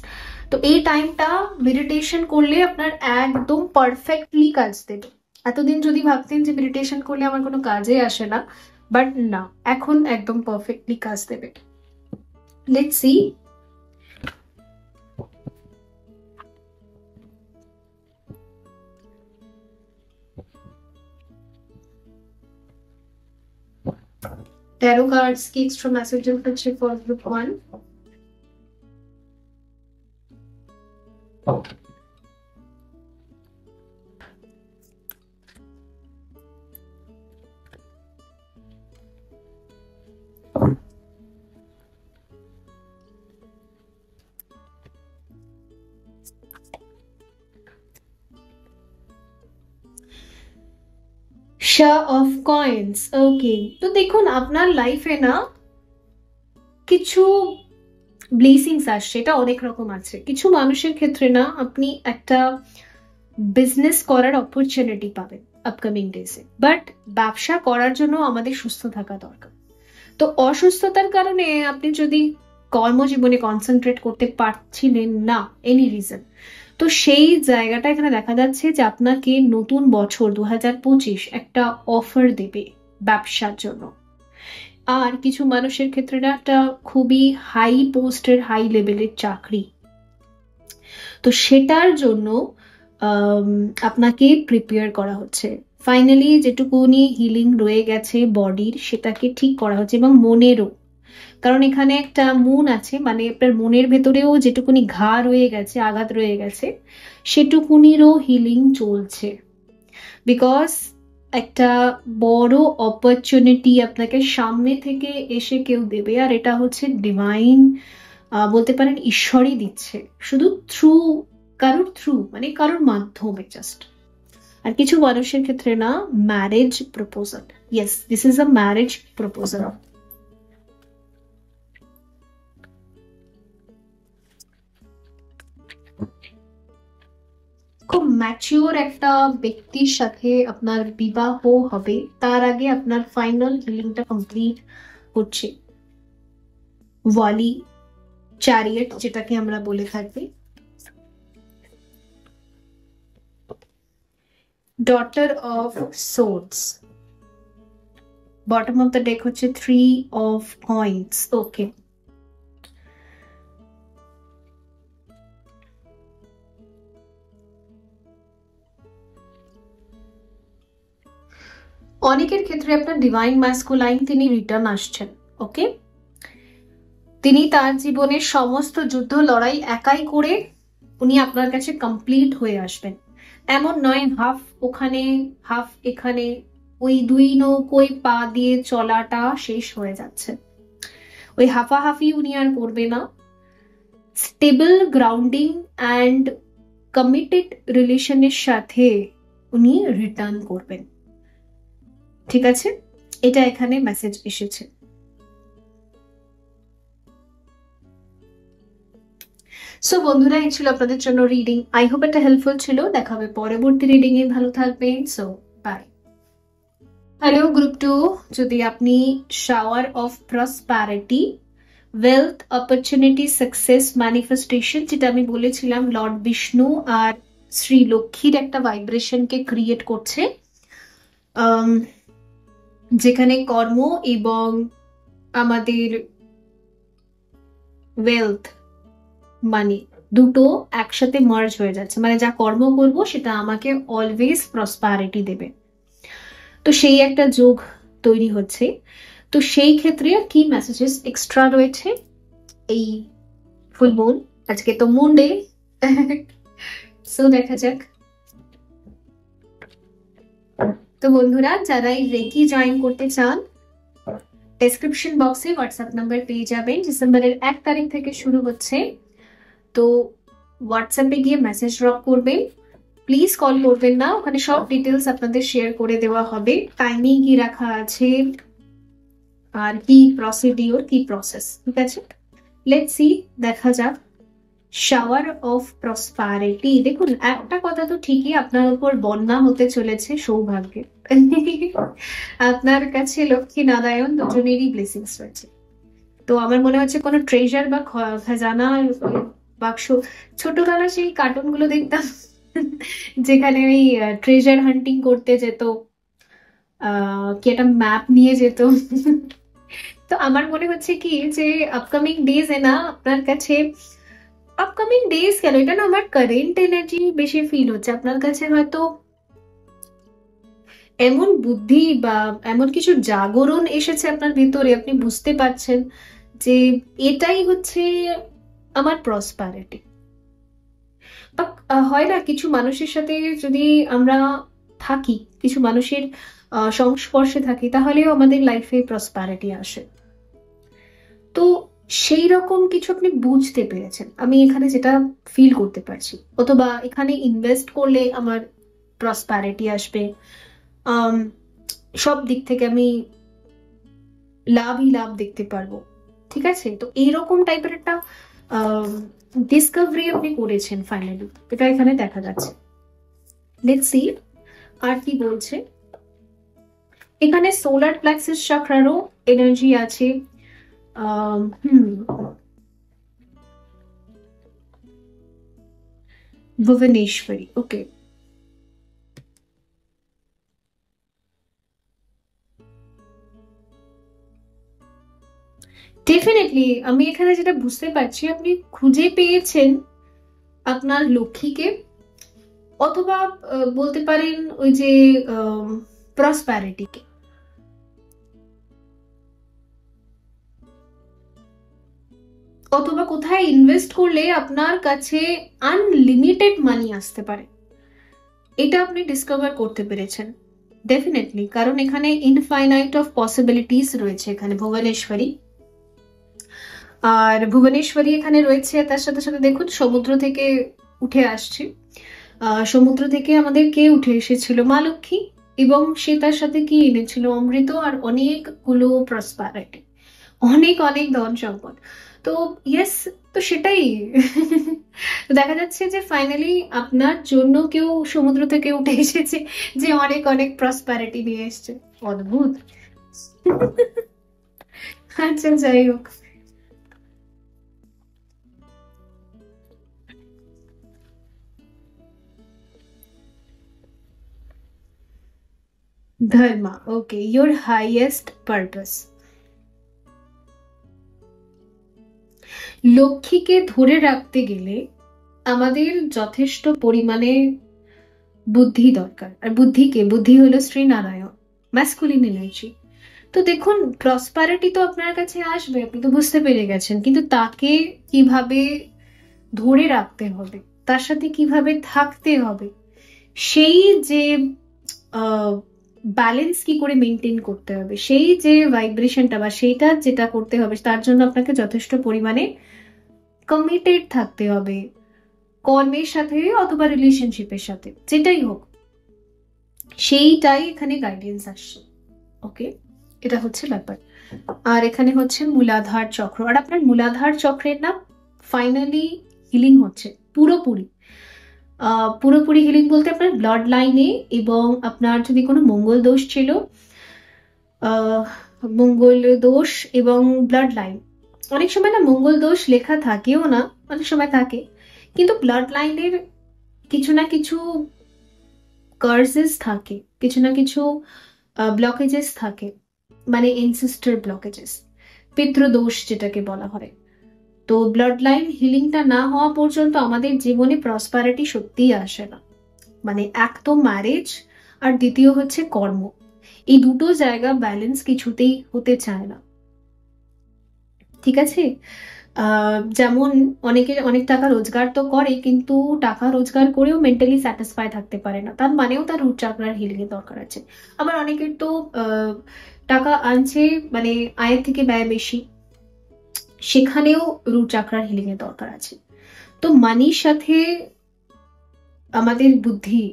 S1: তো এই টাইমটা মেডিটেশন করলে আপনার একদম পারফেক্টলি কাজ দেবে। এতদিন যদি ভাবতেন যে মেডিটেশন করলে আমার কোনো কাজে আসে না, বাট না, এখন একদম পারফেক্টলি কাজ দেবে। Let's see. Tarot cards কি extra message হচ্ছে for group 1? Share of coins. ওকে, তো দেখুন আপনার লাইফে না কিছু ব্লেসিংস আসছে, এটা অনেক রকম আছে। কিছু মানুষের ক্ষেত্রে না আপনি একটা বিজনেস করার অপরচুনিটি পাবেন আপকামিং ডেজে, বাট ব্যবসা করার জন্য আমাদের সুস্থ থাকা দরকার। তো অসুস্থতার কারণে আপনি যদি কর্মজীবনে কনসেন্ট্রেট করতে পারছিলেন না, এনি রিজন, তো সেই জায়গাটা এখানে দেখা যাচ্ছে যে আপনাকে নতুন বছর 2025 একটা অফার দেবে ব্যবসার জন্য। আর কিছু মানুষের ক্ষেত্রে না একটা খুবই হাই পোস্টের, হাই লেভেলের চাকরি, তো সেটার জন্য আপনাকে প্রিপেয়ার করা হচ্ছে। ফাইনালি যেটুকুনি হিলিং রয়ে গেছে বডির, সেটাকে ঠিক করা হচ্ছে, এবং মনেরও, কারণ এখানে একটা মুন আছে, মানে আপনার মনের ভেতরেও যেটুকুনি ঘা রয়ে গেছে, আঘাত রয়ে গেছে, সেটুকুনিরও হিলিং চলছে। বিকজ একটা বড় অপরচুনিটি আপনাকে সামনে থেকে এসে কেউ দেবে, আর এটা হচ্ছে ডিভাইন, বলতে পারেন ঈশ্বরই দিচ্ছে, শুধু কারোর মানে কারোর মাধ্যমে জাস্ট। আর কিছু মানুষের ক্ষেত্রে না marriage proposal. Yes, this is a marriage proposal. খুব ম্যাচিওর একটা ব্যক্তির সাথে আপনার বিবাহ হবে, তার আগে আপনার ফাইনাল হিলিংটা কমপ্লিট হচ্ছে। ওয়ালি চ্যারিয়েট যেটাকে আমরা বলে থাকি, daughter of swords, bottom of the deck হচ্ছে 3 অফ কয়েন্স। ওকে, অনেকের ক্ষেত্রে আপনার ডিভাইন ম্যাস্কুলাইন তিনি রিটার্ন আসছেন। ওকে, তিনি তার জীবনের সমস্ত যুদ্ধ লড়াই একাই করে উনি আপনার কাছে কমপ্লিট হয়ে আসবেন। এমন নয় হাফ ওখানে হাফ এখানে, ওই দুই নৌকোয় পা দিয়ে চলাটা শেষ হয়ে যাচ্ছে। ওই হাফাহাফি উনি আর করবে না। স্টেবল গ্রাউন্ডিং অ্যান্ড কমিটেড রিলেশনের সাথে উনি রিটার্ন করবেন। ঠিক আছে, এটা এখানে মেসেজ এসেছে। সো বন্ধুরা, এই ছিল আপনাদের জন্য রিডিং। আই হোপ এটা হেল্পফুল ছিল। দেখা হবে পরবর্তী রিডিং এ। ভালো থাকবেন। So by. হ্যালো গ্রুপ 2, যদি আপনি shower of prosperity, wealth, opportunity, success, manifestation, যেটা আমি বলেছিলাম লর্ড বিষ্ণু আর শ্রী লক্ষ্মীর একটা ভাইব্রেশনকে ক্রিয়েট করছে, যেখানে কর্ম এবং আমাদের ওয়েলথ মানি দুটো একসাথে মার্জ হয়ে যাচ্ছে, মানে যা কর্ম করব সেটা আমাকে অলওয়েজ প্রসপ্যারিটি দেবে। তো সেই একটা যোগ তৈরি হচ্ছে। তো সেই ক্ষেত্রে কি মেসেজেস এক্সট্রা রয়েছে এই ফুল মুন, আজকে তো মুন ডে, সো দেখা যাক। তো বন্ধুরা, যারা এই রেকি জয়েন করতে চান, ডেসক্রিপশন বক্সে হোয়াটসঅ্যাপ নাম্বার পেয়ে যাবেন। ডিসেম্বরের 1 তারিখ থেকে শুরু হচ্ছে, তো হোয়াটসঅ্যাপে গিয়ে মেসেজ ড্রপ করবেন। প্লিজ কল করবেন না, ওখানে সব ডিটেলস আপনাদের শেয়ার করে দেওয়া হবে। টাইমিং কি রাখা আছে আর কি প্রসিডিওর, কি প্রসেস, ঠিক আছে। লেটস সি, দেখা যাক। শাওয়ার অফ প্রসপ্যারিটি, দেখুন একটা কথা তো ঠিকই, আপনার উপর বন্যা হতে চলেছে সৌভাগ্যের। আপনার কাছে লক্ষ্মী নারায়ণ দুজনেরই ব্লেসিংস রয়েছে। তো আমার মনে হচ্ছে কোনো ট্রেজার বা খাজানা বাক্স, ছোটবেলা সেই কার্টুন গুলো দেখতাম যেখানে ওই ট্রেজার হান্টিং করতে যেত, কি একটা ম্যাপ নিয়ে যেত। তো আমার মনে হচ্ছে কি যে আপকামিং ডেজ এ না আপনার কাছে, আপকামিং ডেজ কেন, এটা না আমার কারেন্ট এনার্জি বেশি ফিল হচ্ছে আপনার কাছে। হয়তো এমন বুদ্ধি বা এমন কিছু জাগরণ এসেছে আপনার ভিতরে, আপনি বুঝতে পারছেন যে এটাই হচ্ছে আমার প্রসপ্যারিটি। হয় না, কিছু মানুষের সাথে যদি আমরা থাকি, কিছু মানুষের সংস্পর্শে থাকি, তাহলেও আমাদের লাইফে প্রসপ্যারিটি আসে। তো সেই রকম কিছু আপনি বুঝতে পেরেছেন, আমি এখানে যেটা ফিল করতে পারছি। অথবা এখানে ইনভেস্ট করলে আমার প্রসপ্যারিটি আসবে, সব দিক থেকে আমি লাভই লাভ দেখতে পারবো। ঠিক আছে, তো এইরকম টাইপের একটা ডিসকভারি আপনি করেছেন ফাইনালি, এটা এখানে দেখা যাচ্ছে। লেটস সি আর কি বলছে। এখানে সোলার প্লেক্সাস চাক্রারও এনার্জি আছে। ভুবনেশ্বরী, ওকে। ডেফিনেটলি আমি এখানে যেটা বুঝতে পারছি, আপনি খুঁজে পেয়েছেন আপনার লক্ষ্মীকে, অথবা বলতে পারেন ওই যে প্রসপ্যারিটিকে। অথবা কোথায় ইনভেস্ট করলে আপনার কাছে আনলিমিটেড মানি আসতে পারে, এটা আপনি ডিসকভার করতে পেরেছেন ডেফিনেটলি। কারণ এখানে ইনফাইনাইট অফ পসিবিলিটিস রয়েছে এখানে ভুবনেশ্বরী। আর ভুবনেশ্বরী এখানে রয়েছে, তার সাথে সাথে দেখুন সমুদ্র থেকে উঠে আসছে। সমুদ্র থেকে আমাদের কে উঠে এসেছিল? মা লক্ষ্মী। এবং সে তার সাথে কি এনেছিল? অমৃত আর অনেকগুলো প্রসপ্যারিটি, অনেক অনেক ধন সম্পদ। তো ইয়েস, তো সেটাই দেখা যাচ্ছে যে ফাইনালি আপনার জন্য কেউ সমুদ্র থেকে উঠে এসেছে, যে অনেক অনেক প্রসপ্যারিটি নিয়ে এসছে। অদ্ভুত। আচ্ছা, যাই হোক। Dharma. Okay, your highest purpose. লক্ষ্মীকে ধরে রাখতে গেলে আমাদের যথেষ্ট পরিমাণে বুদ্ধি দরকার। আর বুদ্ধি হলো শ্রীনারায়ণ, ম্যাসকুলিন এনার্জি। তো দেখুন, প্রসপারিটি তো আপনার কাছে আসবে, আপনি তো বুঝতে পেরে গেছেন, কিন্তু তাকে কিভাবে ধরে রাখতে হবে, তার সাথে কিভাবে থাকতে হবে, সেই যে ব্যালেন্স কি করে মেনটেন করতে হবে, সেই যে ভাইব্রেশনটা বা সেইটা যেটা করতে হবে, তার জন্য আপনাকে যথেষ্ট পরিমাণে কমিটেড থাকতে হবে, কর্মের সাথে অথবা রিলেশনশিপের সাথে, যেটাই হোক, সেইটাই এখানে গাইডেন্স আসছে। ওকে, এটা হচ্ছে ব্যাপার। আর এখানে হচ্ছে মূলাধার চক্র, আর আপনার মূলাধার চক্রের না ফাইনালি হিলিং হচ্ছে পুরোপুরি। পুরোপুরি হিলিং বলতে আপনার ব্লাড লাইনে, এবং আপনার যদি কোনো মঙ্গল দোষ ছিল, মঙ্গল দোষ এবং ব্লাড লাইন, অনেক সময় না মঙ্গল দোষ লেখা থাকেও না, অনেক সময় থাকে, কিন্তু ব্লাড লাইনের কিছু না কিছু কার্সেস থাকে, কিছু না কিছু ব্লকেজেস থাকে, মানে এনসিস্টার ব্লকেজেস, পিতৃদোষ যেটাকে বলা হয়। তো ব্লাড লাইন হিলিংটা না হওয়া পর্যন্ত আমাদের জীবনে প্রসপারিটি সত্যিই আসে না। মানে এক তো ম্যারেজ, আর দ্বিতীয় হচ্ছে কর্ম, এই দুটো জায়গা ব্যালেন্স কিছুতেই হতে চায় না। ঠিক আছে, যেমন অনেকে অনেক টাকা রোজগার তো করে, কিন্তু টাকা রোজগার করেও মেন্টালি স্যাটিসফাই থাকতে পারে না, তার মানেও তার রুট চাকরার হিলিং এর দরকার আছে। আবার অনেকের তো টাকা আনছে, মানে আয়ের থেকে ব্যয় বেশি, সেখানেও রুট চাকরার হিলিং এর দরকার আছে। তো মানির সাথে আমাদের বুদ্ধি,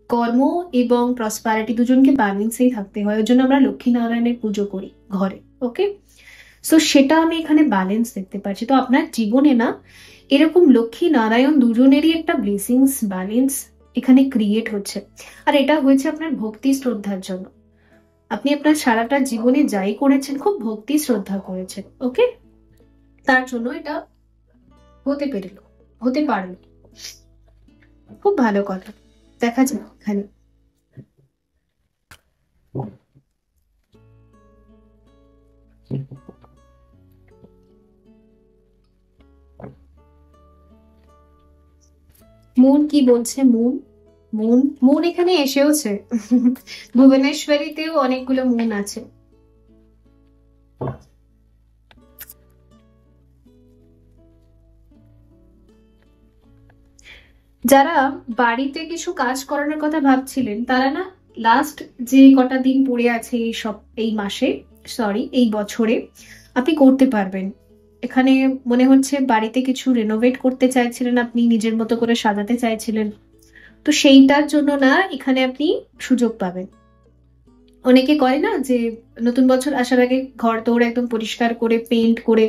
S1: কর্ম এবং প্রসপারিটি দুজনকে ব্যালেন্সেই থাকতে হয়, ওই জন্য আমরা লক্ষ্মী নারায়ণের পুজো করি ঘরে। ওকে, সো সেটা আমি এখানে ব্যালেন্স দেখতে পাচ্ছি। তো আপনার জীবনে না এরকম লক্ষ্মী নারায়ণ দুজনেরই একটা ব্লেসিংস ব্যালেন্স এখানে ক্রিয়েট হচ্ছে, আর এটা হয়েছে আপনার ভক্তি শ্রদ্ধার জন্য। আপনি আপনার সারাটা জীবনে যাই করেছেন খুব ভক্তি শ্রদ্ধা করেছেন। ওকে, তার জন্য এটা হতে পারলো। খুব ভালো কথা, দেখা যাক এখানে। মুন কি বলছে? মুন মুন মুন এখানে এসেওছে। ভুবনেশ্বরীতেও অনেকগুলো মুন আছে। যারা বাড়িতে কিছু কাজ করানোর কথা ভাবছিলেন, তারা না লাস্ট যে কটা দিন পড়ে আছে এই মাসে, সরি এই বছরে, আপনি করতে পারবেন। এখানে মনে হচ্ছে বাড়িতে কিছু রেনোভেট করতে চাইছিলেন, আপনি নিজের মতো করে সাজাতে চাইছিলেন, তো সেইটার জন্য না এখানে আপনি সুযোগ পাবেন। অনেকে করে না যে নতুন বছর আসার আগে ঘর দৌড় একদম পরিষ্কার করে পেইন্ট করে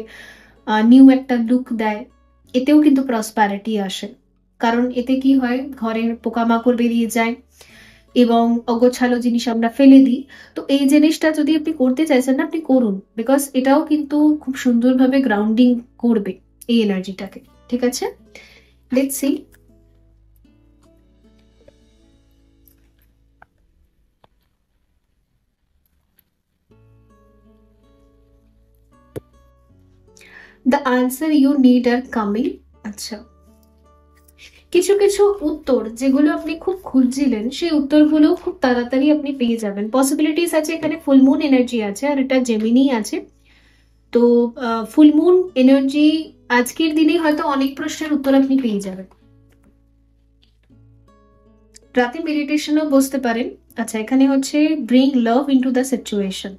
S1: নিউ একটা লুক দেয়, এতেও কিন্তু প্রসপ্যারিটি আসে। কারণ এতে কি হয়, ঘরের পোকামাকড় বেরিয়ে যায় এবং অগোছালো জিনিস আমরা ফেলে দিই। তো এই জিনিসটা যদি আপনি করতে চাইছেন না, আপনি করুন, বিকজ এটাও কিন্তু খুব সুন্দরভাবে গ্রাউন্ডিং করবে এই এনার্জিটাকে। ঠিক আছে, let's see. The answer you need are coming. আচ্ছা, কিছু কিছু উত্তর যেগুলো আপনি খুব খুঁজছিলেন, সেই উত্তরগুলো খুব তাড়াতাড়ি আপনি পেয়ে যাবেন। পসিবিলিটিস আছে, এখানে ফুল মুন এনার্জি আছে, আর এটা জেমিনি আছে। তো ফুল মুন এনার্জি আজকের দিনে হয়তো অনেক প্রশ্নের উত্তর আপনি পেয়ে যাবেন। রাতে মেডিটেশনও বসতে পারেন। আচ্ছা, এখানে হচ্ছে bring love into the situation.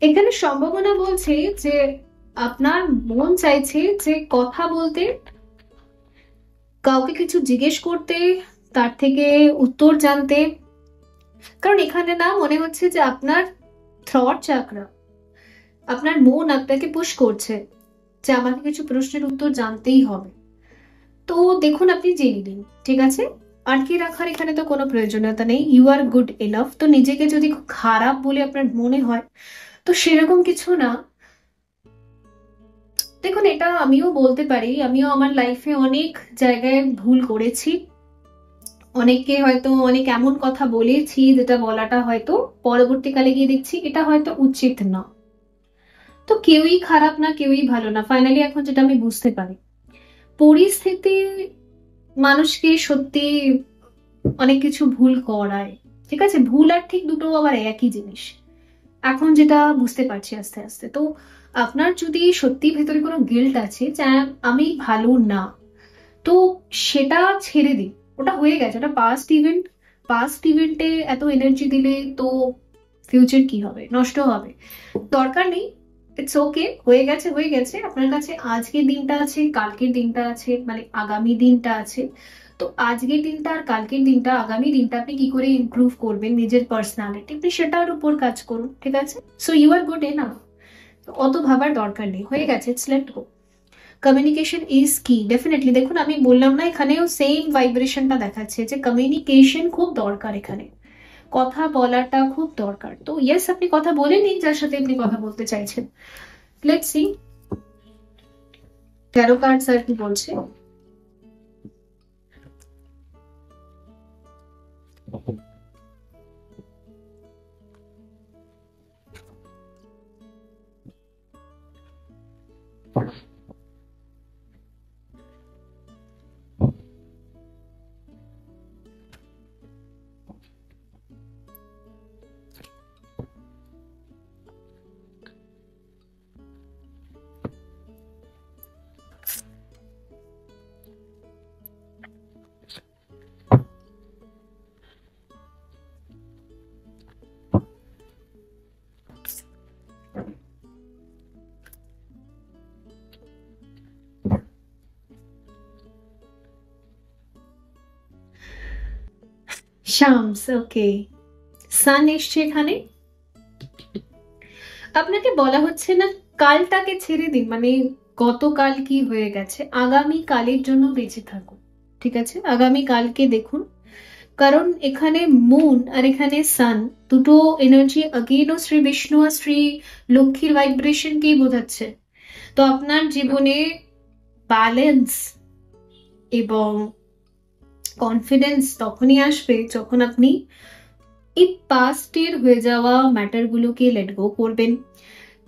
S1: এখানে সম্ভাবনা বলছে যে আপনার মন চাইছে যে কথা বলতে, কাউকে কিছু জিজ্ঞেস করতে, তার থেকে উত্তর জানতে। কারণ এখানে না মনে হচ্ছে যে আপনার থ্রট চাকরা, আপনার মন আপনাকে পুশ করছে যে আমাকে কিছু প্রশ্নের উত্তর জানতেই হবে। তো দেখুন, আপনি জেনে নিন, ঠিক আছে? আটকে রাখার এখানে তো কোনো প্রয়োজনীয়তা নেই, ইউ আর গুড এনাফ। তো নিজেকে যদি খুব খারাপ বলে আপনার মনে হয় তো সেরকম কিছু না। দেখুন, এটা আমিও বলতে পারি, আমিও আমার লাইফে অনেক জায়গায় ভুল করেছি, অনেককে হয়তো অনেক এমন কথা বলেছি যেটা বলাটা হয়তো পরবর্তীকালে গিয়ে দেখছি এটা হয়তো উচিত না। তো কেউই খারাপ না, কেউই ভালো না, ফাইনালি এখন যেটা আমি বুঝতে পারি, পরিস্থিতি মানুষকে সত্যি অনেক কিছু ভুল করায়। ঠিক আছে, ভুল আর ঠিক দুটো আবার একই জিনিস, এখন যেটা বুঝতে পারছি আস্তে আস্তে। তো আপনার যদি সত্যি ভেতরে কোনো গিল্ট আছে যে আমি ভালো না, তো সেটা ছেড়ে দিন, ওটা হয়ে গেছে, ওটা পাস্ট ইভেন্ট। পাস্ট ইভেন্টে এত এনার্জি দিলে তো ফিউচার কি হবে, নষ্ট হবে, দরকার নেই। ইটস ওকে, হয়ে গেছে হয়ে গেছে। আপনার কাছে আজকের দিনটা আছে, কালকের দিনটা আছে, মানে আগামী দিনটা আছে। তো আজকের দিনটা আর কালকের দিনটা, আগামী দিনটা আপনি কি করে ইমপ্রুভ করবেন নিজের পার্সোনালিটি, আপনি সেটার উপর কাজ করুন। ঠিক আছে, so you are good enough, অত ভাবার দরকার নেই, হয়ে গেছে, it's let go. Communication is কি, ডেফিনেটলি। দেখুন, আমি বললাম না, এখানেও সেম ভাইব্রেশনটা দেখাচ্ছে যে কমিউনিকেশন খুব দরকার, এখানে কথা বলাটা খুব দরকার। তো ইয়েস, আপনি কথা বলে নিন যার সাথে আপনি কথা বলতে চাইছেন। Let's see taro card sir কি বলছে। শামস, ওকে, সান এসছে এখানে। আপনাকে বলা হচ্ছে না কালটাকে ছেড়ে দিন, মানে গতকাল কি হয়ে গেছে, আগামী কালের জন্য বেঁচে থাকুন। ঠিক আছে, আগামী কালকে দেখুন, কারণ এখানে মুন আর এখানে সান, দুটো এনার্জি অগেনও শ্রী বিষ্ণু আর শ্রী লক্ষ্মীর ভাইব্রেশনকেই বোঝাচ্ছে। তো আপনার জীবনে ব্যালেন্স এবং কনফিডেন্স তখনই আসবে যখন আপনি এই পাস্টের হয়ে যাওয়া ম্যাটারগুলোকে লেট গো করবেন।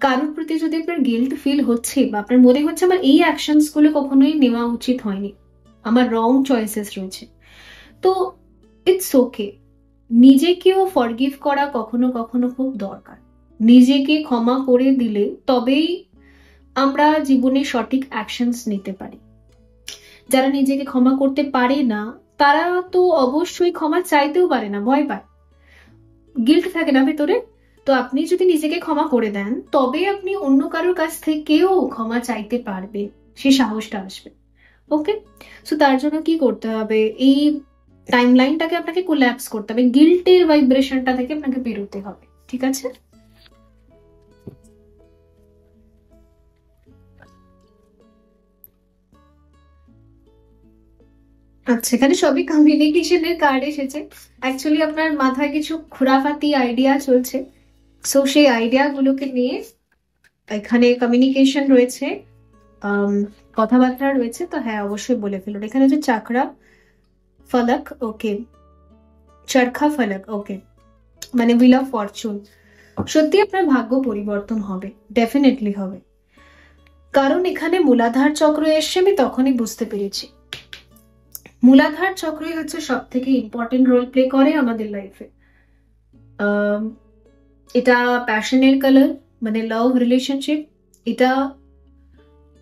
S1: কারোর প্রতি যদি আপনার গিল্ট ফিল হচ্ছে বা আপনার মনে হচ্ছে আমার এই অ্যাকশনস গুলো কখনোই নেওয়া উচিত হয়নি, আমার রং চয়েসেস রয়েছে, তো ইটস ওকে। নিজেকেও ফরগিভ করা কখনো কখনো খুব দরকার। নিজেকে ক্ষমা করে দিলে তবেই আমরা জীবনে সঠিক অ্যাকশনস নিতে পারি। যারা নিজেকে ক্ষমা করতে পারে না তারা তো অবশ্যই ক্ষমা চাইতেও পারে না, ভয় পায়, গিল্ট থাকে না ভেতরে। তো আপনি যদি নিজেকে ক্ষমা করে দেন তবে আপনি অন্য কারোর কাছ থেকেও ক্ষমা চাইতে পারবেন, সে সাহসটা আসবে। ওকে, সো তার জন্য কি করতে হবে, এই টাইম লাইনটাকে আপনাকে কোল্যাপস করতে হবে, গিল্টের ভাইব্রেশনটা থেকে আপনাকে বেরোতে হবে। ঠিক আছে, আচ্ছা, এখানে সবই কমিউনিকেশনের কার্ড এসেছে। অ্যাকচুয়ালি আপনার মাথায় কিছু খুরাফাতি আইডিয়া চলছে, সো সেই আইডিয়া গুলোকে নিয়ে এখানে কমিউনিকেশন রয়েছে, কথাবার্তা রয়েছে। তো হ্যাঁ, অবশ্যই বলে ফেলুন। এখানে যে চাকরা ফলক, ওকে, চরখা ফলক, ওকে, মানে হুইল অফ ফরচুন। সত্যি আপনার ভাগ্য পরিবর্তন হবে, ডেফিনেটলি হবে, কারণ এখানে মূলাধার চক্র এসছে, আমি তখনই বুঝতে পেরেছি মূলাধার চক্রই হচ্ছে সব থেকে ইম্পর্টেন্ট রোল প্লে করে আমাদের লাইফে। এটা প্যাশনের কালার, মানে লাভ রিলেশনশিপ, এটা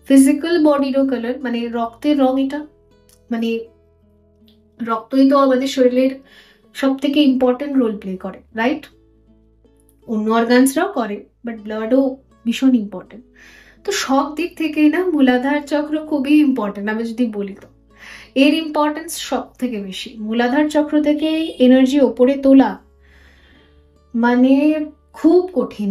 S1: ফিজিক্যাল বডিরও কালার, মানে রক্তের রং, এটা মানে রক্তই তো আমাদের শরীরের সব থেকে ইম্পর্টেন্ট রোল প্লে করে, রাইট? অন্য অর্গানসরাও করে, বাট ব্লাডও ভীষণ ইম্পর্টেন্ট। তো সব দিক থেকেই না মূলাধার চক্র খুবই ইম্পর্টেন্ট। আমি যদি বলি তো এর ইম্পর্টেন্স সব থেকে বেশি। মূলাধার চক্র থেকে এনার্জি ওপরে তোলা মানে খুব কঠিন,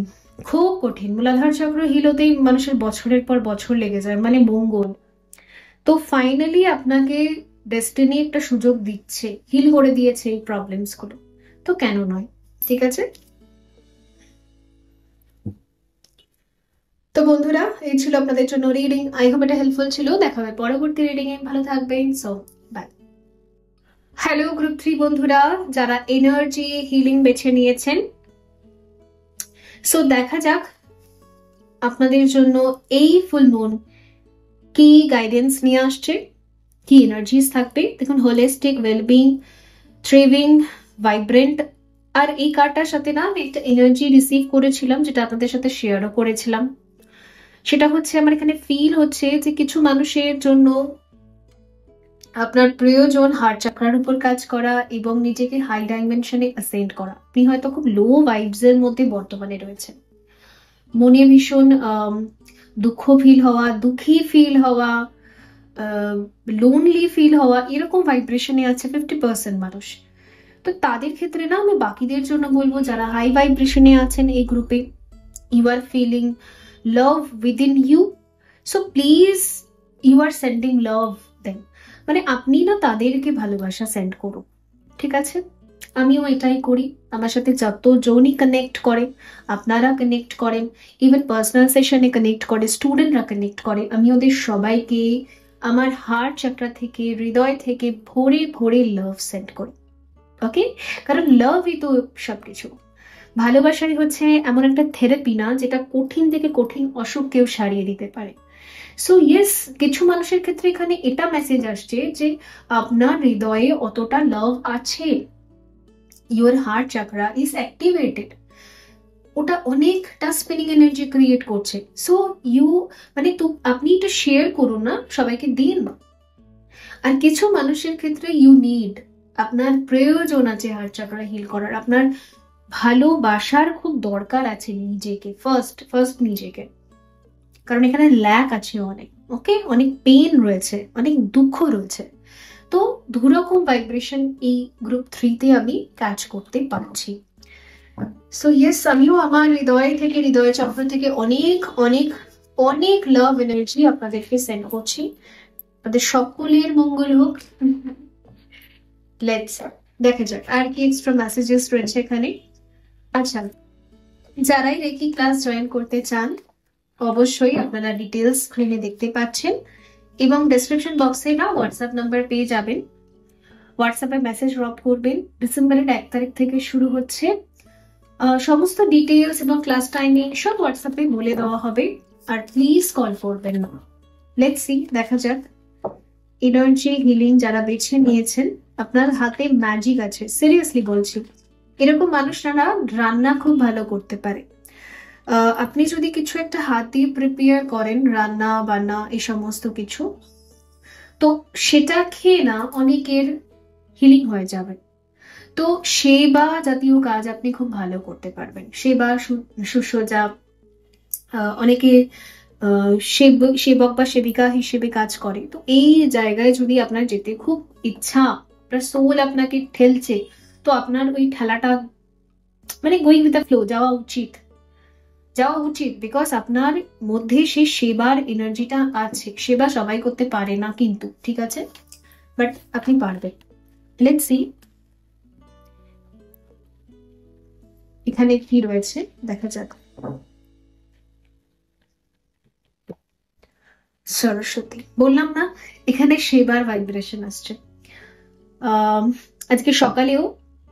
S1: খুব কঠিন। মূলাধার চক্র হিল হতেই মানুষের বছরের পর বছর লেগে যায়, মানে মঙ্গল। তো ফাইনালি আপনাকে ডেস্টিনি একটা সুযোগ দিচ্ছে, হিল করে দিয়েছে এই প্রবলেমস গুলো, তো কেন নয়? ঠিক আছে, তো বন্ধুরা এই ছিল আপনাদের জন্য রিডিং। আই হোপ এটা হেল্পফুল ছিল। দেখা হবে পরবর্তী রিডিং এ, ভালো থাকবেন। So by. হ্যালো গ্রুপ 3 বন্ধুরা, যারা এনার্জি হিলিং বেছে নিয়েছেন, সো দেখা যাক আপনাদের জন্য এই ফুল মুন কি গাইডেন্স নিয়ে আসছে, কি এনার্জিস থাকবে। দেখুন, হোলিস্টিক, ওয়েলবিং, থ্রিভিং, ভাইব্রেন্ট। আর এই কার্ডটার সাথে না আমি একটা এনার্জি রিসিভ করেছিলাম, যেটা আপনাদের সাথে শেয়ারও করেছিলাম। সেটা হচ্ছে, আমার এখানে ফিল হচ্ছে যে কিছু মানুষের জন্য আপনার প্রয়োজন হার্ট চাকরার উপর কাজ করা এবং নিজেকে হাই ডাইমেনশনে অ্যাসেন্ড করা। আপনি হয়তো খুব লো ভাইবস এর মধ্যে বর্তমানে রয়েছেন, মনে ভীষণ দুঃখ ফিল হওয়া, দুঃখী ফিল হওয়া, লোনলি ফিল হওয়া, এরকম ভাইব্রেশনে আছে 50% মানুষ। তো তাদের ক্ষেত্রে না আমি বাকিদের জন্য বলবো, যারা হাই ভাইব্রেশনে আছেন এই গ্রুপে, you are feeling love within you, so please you are sending love them. মানে আপনি না তাদেরকে ভালোবাসা সেন্ড করুন, ঠিক আছে? আমিও এটাই করি। আমার সাথে যতজনই কানেক্ট করে, আপনারা কানেক্ট করেন, ইভেন পার্সোনাল সেশনে কানেক্ট করে, স্টুডেন্টরা কানেক্ট করে, আমি ওদের সবাইকে আমার হার্ট চাকরা থেকে, হৃদয় থেকে ভরে ভরে লাভ সেন্ড করি। ওকে, কারণ লাভই তো সবকিছু। ভালোবাসাই হচ্ছে এমন একটা থেরাপি না, যেটা কঠিন থেকে কঠিন অসুখকেও সারিয়ে দিতে পারে। সো ইয়েস, কিছু মানুষের ক্ষেত্রে এখানে এটা মেসেজ আসছে যে আপনার হৃদয়ে অতটা লাভ আছে, ইউর হার্ট চাকরা ইজ অ্যাক্টিভেটেড, ওটা অনেকটা স্পিনিং এনার্জি ক্রিয়েট করছে। সো ইউ মানে আপনি এটা শেয়ার করুন না, সবাইকে দিন না। আর কিছু মানুষের ক্ষেত্রে ইউ নিড, আপনার প্রয়োজন আছে হার্ট চাকরা হিল করার, আপনার ভালোবাসার খুব দরকার আছে নিজেকে, ফার্স্ট নিজেকে, কারণ এখানে ল্যাক আছে অনেক। ওকে, অনেক পেন রয়েছে, অনেক দুঃখ রয়েছে। তো দুরকম ভাইব্রেশন এই গ্রুপ 3-তে আমি কাজ করতে পারছি। সো ইয়েস, আমিও আমার হৃদয় থেকে, হৃদয় চক্র থেকে অনেক অনেক অনেক লাভ এনার্জি আপনাদেরকে সেন্ড করছি। আপনাদের সকলের মঙ্গল হোক। লেটস দেখা যাক আর কি এক্সট্রা মেসেজেস রয়েছে এখানে। আচ্ছা, যারাই রেকি ক্লাস জয়েন করতে চান, অবশ্যই আপনারা ডিটেলস স্ক্রিনে দেখতে পাচ্ছেন এবং ডেসক্রিপশন বক্সে না হোয়াটসঅ্যাপ নাম্বার পেয়ে যাবেন। হোয়াটসঅ্যাপে মেসেজ ড্রপ করবেন। ডিসেম্বরের 1 তারিখ থেকে শুরু হচ্ছে। সমস্ত ডিটেলস এবং ক্লাস টাইমিং সব হোয়াটসঅ্যাপে বলে দেওয়া হবে। আর প্লিজ কল করবেন না। লেটস সি, দেখা যাক। এনার্জি হিলিং যারা বেছে নিয়েছেন, আপনার হাতে ম্যাজিক আছে, সিরিয়াসলি বলছি। এরকম মানুষরা রান্না খুব ভালো করতে পারে। আপনি যদি কিছু একটা হাত দিয়ে প্রিপেয়ার করেন, রান্না বান্না এই সমস্ত কিছু, তো সেটা খেয়ে না অনেকের হিলিং হয়ে যাবে। তো সেবা জাতীয় কাজ আপনি খুব ভালো করতে পারবেন। সেবা শুশ্রূষা, অনেকে সেবক বা সেবিকা হিসেবে কাজ করে। তো এই জায়গায় যদি আপনার যেতে খুব ইচ্ছা, আপনার সোল আপনাকে ঠেলছে, তো আপনার ওই ঠেলাটা মানে গোয়িং উইথ দ্য ফ্লো যাওয়া উচিত, বিকজ আপনার মধ্যে সেই সেবার এনার্জিটা আছে। সেবা সবাই করতে পারে না কিন্তু, ঠিক আছে, বাট আপনি পারবেন। লেটস সি এখানে কি রয়েছে, দেখা যাক। সরস্বতী, বললাম না এখানে সেবার ভাইব্রেশন আসছে। আজকে সকালেও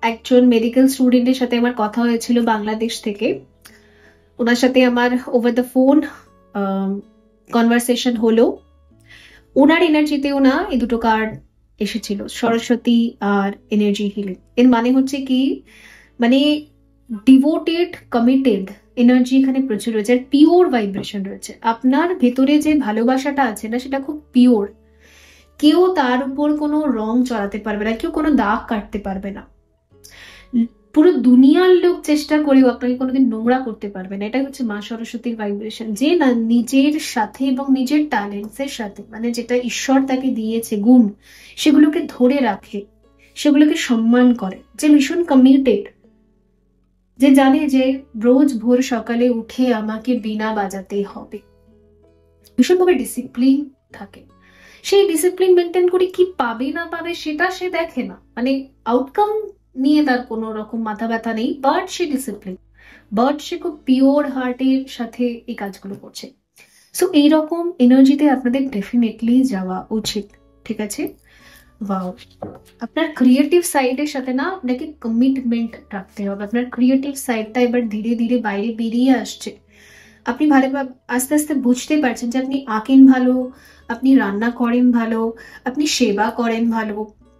S1: একজন মেডিকেল স্টুডেন্টের সাথে আমার কথা হয়েছিল বাংলাদেশ থেকে। ওনার সাথে আমার ওভার দ্য ফোন কনভারসেশন হলো। ওনার এনার্জিতেও না এই দুটো কার্ড এসেছিল, সরস্বতী আর এনার্জি হিলিং। এর মানে হচ্ছে কি, মানে ডিভোটেড, কমিটেড এনার্জি এখানে প্রচুর রয়েছে, আর পিওর ভাইব্রেশন রয়েছে। আপনার ভেতরে যে ভালোবাসাটা আছে না, সেটা খুব পিওর। কেউ তার উপর কোনো রং চড়াতে পারবে না, কেউ কোনো দাগ কাটতে পারবে না। পুরো দুনিয়ার লোক চেষ্টা করেও আপনাকে কোনোদিন নোংরা করতে পারবে না। এটাই হচ্ছে মা সরস্বতীর ভাইব্রেশন, যে না নিজের সাথে এবং নিজের ট্যালেন্টস এর সাথে, মানে যেটা ঈশ্বর তাকে দিয়েছে গুণ, সেগুলোকে ধরে রাখে, সেগুলোকে সম্মান করে, যে ভীষণ কমিটেড, যে জানে যে রোজ ভোর সকালে উঠে আমাকে বীণা বাজাতে হবে, ভীষণভাবে ডিসিপ্লিন থাকে। সেই ডিসিপ্লিন মেনটেন করে কি পাবে না পাবে সেটা সে দেখে না, মানে আউটকাম নিয়ে তার কোনো রকম মাথা ব্যথা নেই, বাট সে ডিসিপ্লিন, বাট সে খুব পিওর হার্টের সাথে এই কাজগুলো করছে। সো এইরকম এনার্জিতে আপনাদের ডেফিনেটলি যাওয়া উচিত, ঠিক আছে? ওয়াও, আপনার ক্রিয়েটিভ সাইডের সাথে না আপনাকে কমিটমেন্ট রাখতে হবে। আপনার ক্রিয়েটিভ সাইডটা এবার ধীরে ধীরে বাইরে বেরিয়ে আসছে। আপনি ভালোভাবে আস্তে আস্তে বুঝতে পারছেন যে আপনি আঁকেন ভালো, আপনি রান্না করেন ভালো, আপনি সেবা করেন ভালো,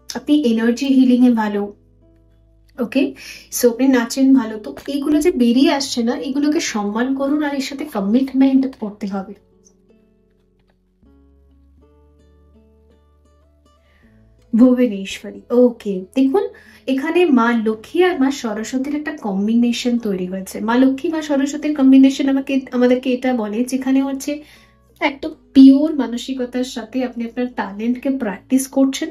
S1: আপনি এনার্জি হিলিং এ ভালো, ওকে? সো আপনি নাচেন ভালো। তো এইগুলো যে বেরিয়ে আসছে না, এগুলোকে সম্মান করুন আর এর সাথে কমিটমেন্ট করতে হবে। ভুবনেশ্বরী, ওকে। দেখুন এখানে মা লক্ষ্মী আর মা সরস্বতীর একটা কম্বিনেশন তৈরি হয়েছে। মা লক্ষ্মী মা সরস্বতীর কম্বিনেশন আমাদেরকে এটা বলে যেখানে হচ্ছে একটা পিওর মানসিকতার সাথে আপনি আপনার ট্যালেন্টকে প্র্যাকটিস করছেন,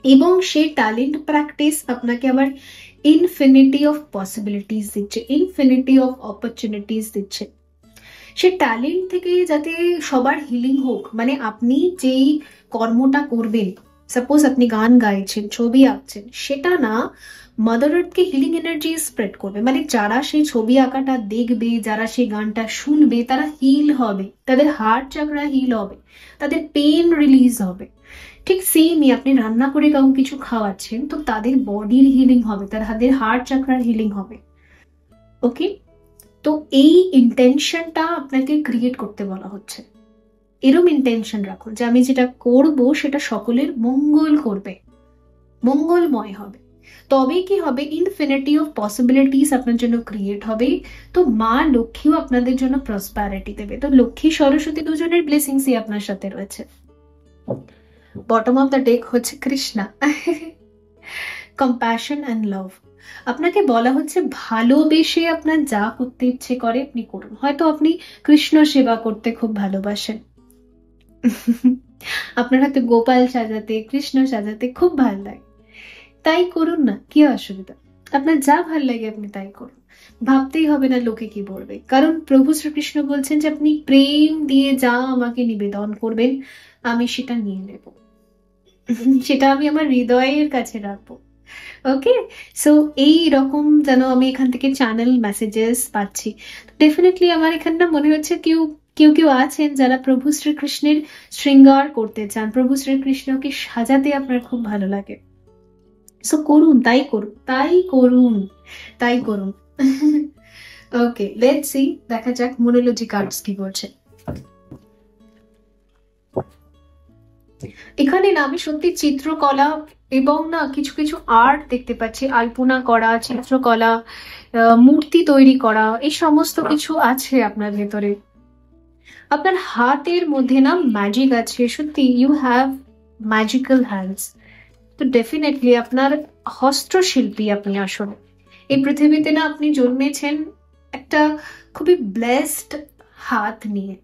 S1: এবং সেই ট্যালেন্ট প্র্যাকটিস আপনাকে আবার ইনফিনিটি অফ পসিবিলিটিস দিচ্ছে, ইনফিনিটি অফ অপরচুনিটিস দিচ্ছে। সে ট্যালেন্ট থেকে যাতে সবার হিলিং হোক, মানে আপনি যেই কর্মটা করবেন, সাপোজ আপনি গান গাইছেন, ছবি আঁকছেন, সেটা না মাদার আর্থকে হিলিং এনার্জি স্প্রেড করবে। মানে যারা সেই ছবি আঁকাটা দেখবে, যারা সেই গানটা শুনবে, তারা হিল হবে, তাদের হার্ট চাকরা হিল হবে, তাদের পেন রিলিজ হবে। ঠিক সেমই আপনি রান্না করে কাউকে কিছু খাওয়াচ্ছেন, তো তাদের বডির হিলিং হবে, তাদের হার্ট চাকরার হিলিং হবে, ওকে? তো এই ইন্টেনশনটা আপনাকে ক্রিয়েট করতে বলা হচ্ছে। এরম ইন্টেনশন রাখুন যে আমি যেটা করব সেটা সকলের মঙ্গল করবে, মঙ্গলময় হবে। তবে কি হবে, ইনফিনিটি অফ পসিবিলিটিস আপনার জন্য ক্রিয়েট হবে। তো মা লক্ষ্মীও আপনাদের জন্য প্রসপ্যারিটি দেবে। তো লক্ষ্মী সরস্বতী দুজনের ব্লেসিংসই আপনার সাথে রয়েছে। বটম অফ দ্য ডেক হচ্ছে কৃষ্ণা, কম্প্যাশন অ্যান্ড লাভ। আপনাকে বলা হচ্ছে ভালোবেসে আপনার যা করতে ইচ্ছে করে আপনি করুন। হয়তো আপনি কৃষ্ণ সেবা করতে খুব ভালোবাসেন, আপনার হাতে গোপাল সাজাতে, কৃষ্ণ সাজাতে খুব ভালো লাগে, তাই করুন না, কি অসুবিধা? আপনার যা ভাল লাগে আপনি তাই করুন, ভাবতেই হবে না লোকে কি বলবে। কারণ প্রভু শ্রীকৃষ্ণ বলছেন যে আপনি প্রেম দিয়ে যা আমাকে নিবেদন করবেন আমি সেটা নিয়ে নেব, সেটা আমি আমার হৃদয়ের কাছে রাখবো, ওকে? সো এই রকম যেন আমি এখান থেকে চ্যানেল মেসেজেস পাচ্ছি। ডেফিনেটলি আমার এখানটা মনে হচ্ছে কেউ কেউ কেউ আছেন যারা প্রভু শ্রীকৃষ্ণের শৃঙ্গার করতে চান, প্রভু শ্রীকৃষ্ণকে সাজাতে আপনার খুব ভালো লাগে। সো করুন, তাই করুন, তাই করুন, তাই করুন। ওকে, লেটস সি, দেখা যাক মোনোলজি কার্ডস কি বলছে। এখানে না আমি সত্যি চিত্রকলা এবং না কিছু কিছু আর্ট দেখতে পাচ্ছি, আলপনা করা, চিত্রকলা, মূর্তি তৈরি করা, এই সমস্ত কিছু আছে আপনার ভেতরে। আপনার হাতের মধ্যে না ম্যাজিক আছে, সত্যি ইউ হ্যাভ ম্যাজিক্যাল হ্যান্ডস। তো ডেফিনেটলি আপনার হস্তশিল্পী আপনি আসলে। এই পৃথিবীতে না আপনি জন্মেছেন একটা খুবই ব্লেসড হাত নিয়ে।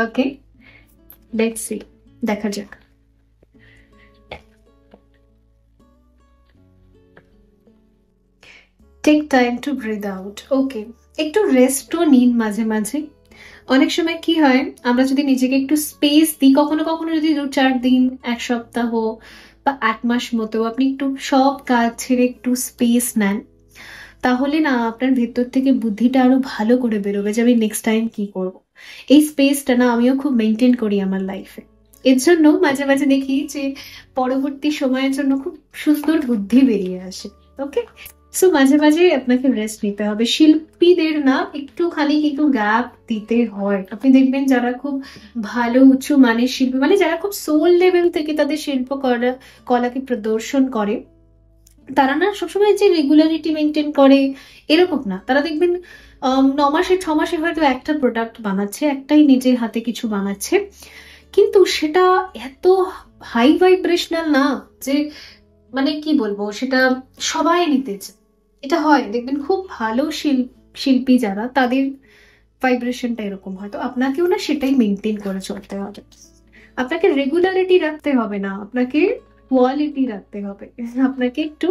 S1: ওকে, লেটস সি, দেখা যাক। Take time to breathe out, okay. একটু রেস্টও নিন মাঝে মাঝে। অনেক সময় কি হয়, আমরা যদি নিজেকে একটু স্পেস দিই, কখনো কখনো যদি 2-4 দিন, 1 সপ্তাহ বা 1 মাস মতো আপনি একটু সব কাজ ছেড়ে একটু স্পেস নেন, তাহলে না আপনার ভেতর থেকে বুদ্ধিটা আরো ভালো করে বেরোবে যে আমি নেক্সট টাইম কি করব। এই স্পেসটা না আমিও খুব মেনটেন করি আমার লাইফে। এর জন্য মাঝে মাঝে দেখি যে পরবর্তী সময়ের জন্য খুব সুন্দর বুদ্ধি বেরিয়ে আসে, ওকে? সো মাঝে মাঝে আপনাকে রেস্ট নিতে হবে। শিল্পীদের না একটুখানি কিন্তু গ্যাপ দিতে হয়। আপনি দেখবেন যারা খুব ভালো উঁচু মানের শিল্পী, মানে যারা খুব সোল লেভেল থেকে তাদের শিল্প কলাকে প্রদর্শন করে, তারা না সবসময় যে রেগুলারিটি মেনটেন করে এরকম না। তারা দেখবেন 9 মাসে 6 মাসে হয়তো একটা প্রোডাক্ট বানাচ্ছে, একটাই নিজের হাতে কিছু বানাচ্ছে, কিন্তু সেটা এত হাই ভাইব্রেশনাল না যে মানে কি বলবো, সেটা সবাই নিতে চায়। এটা হয় দেখবেন খুব ভালো শিল্পী যারা, তাদের ভাইব্রেশনটা এরকম হয়। তো আপনাকেও না সেটাই মেনটেন করে চলতে হবে। আপনাকে রেগুলারিটি রাখতে হবে না, আপনাকে কোয়ালিটি রাখতে হবে, আপনাকে একটু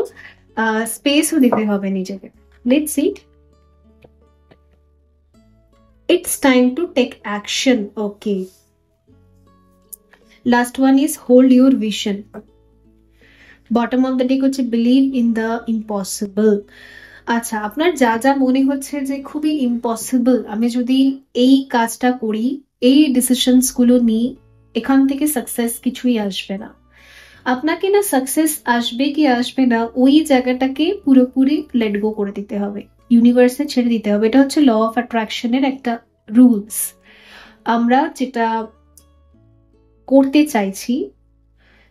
S1: স্পেসও দিতে হবে নিজেকে। Let's see, it's time to take action, okay. Last one is hold your vision. Bottom of the deck হচ্ছে বিলিভ ইন দ্য ইম্পসিবল। আচ্ছা, আপনার যা যা মনে হচ্ছে যে খুবই ইম্পসিবল, আমি যদি এই কাজটা করি, এই ডিসিশনস গুলো নিই, এখান থেকে সাকসেস কিছুই আসবে না। আপনাকে না সাকসেস আসবে কি আসবে না ওই জায়গাটাকে পুরোপুরি লেট গো করে দিতে হবে, ইউনিভার্সে ছেড়ে দিতে হবে। এটা হচ্ছে ল অফ অ্যাট্রাকশনের একটা রুলস। আমরা যেটা করতে চাইছি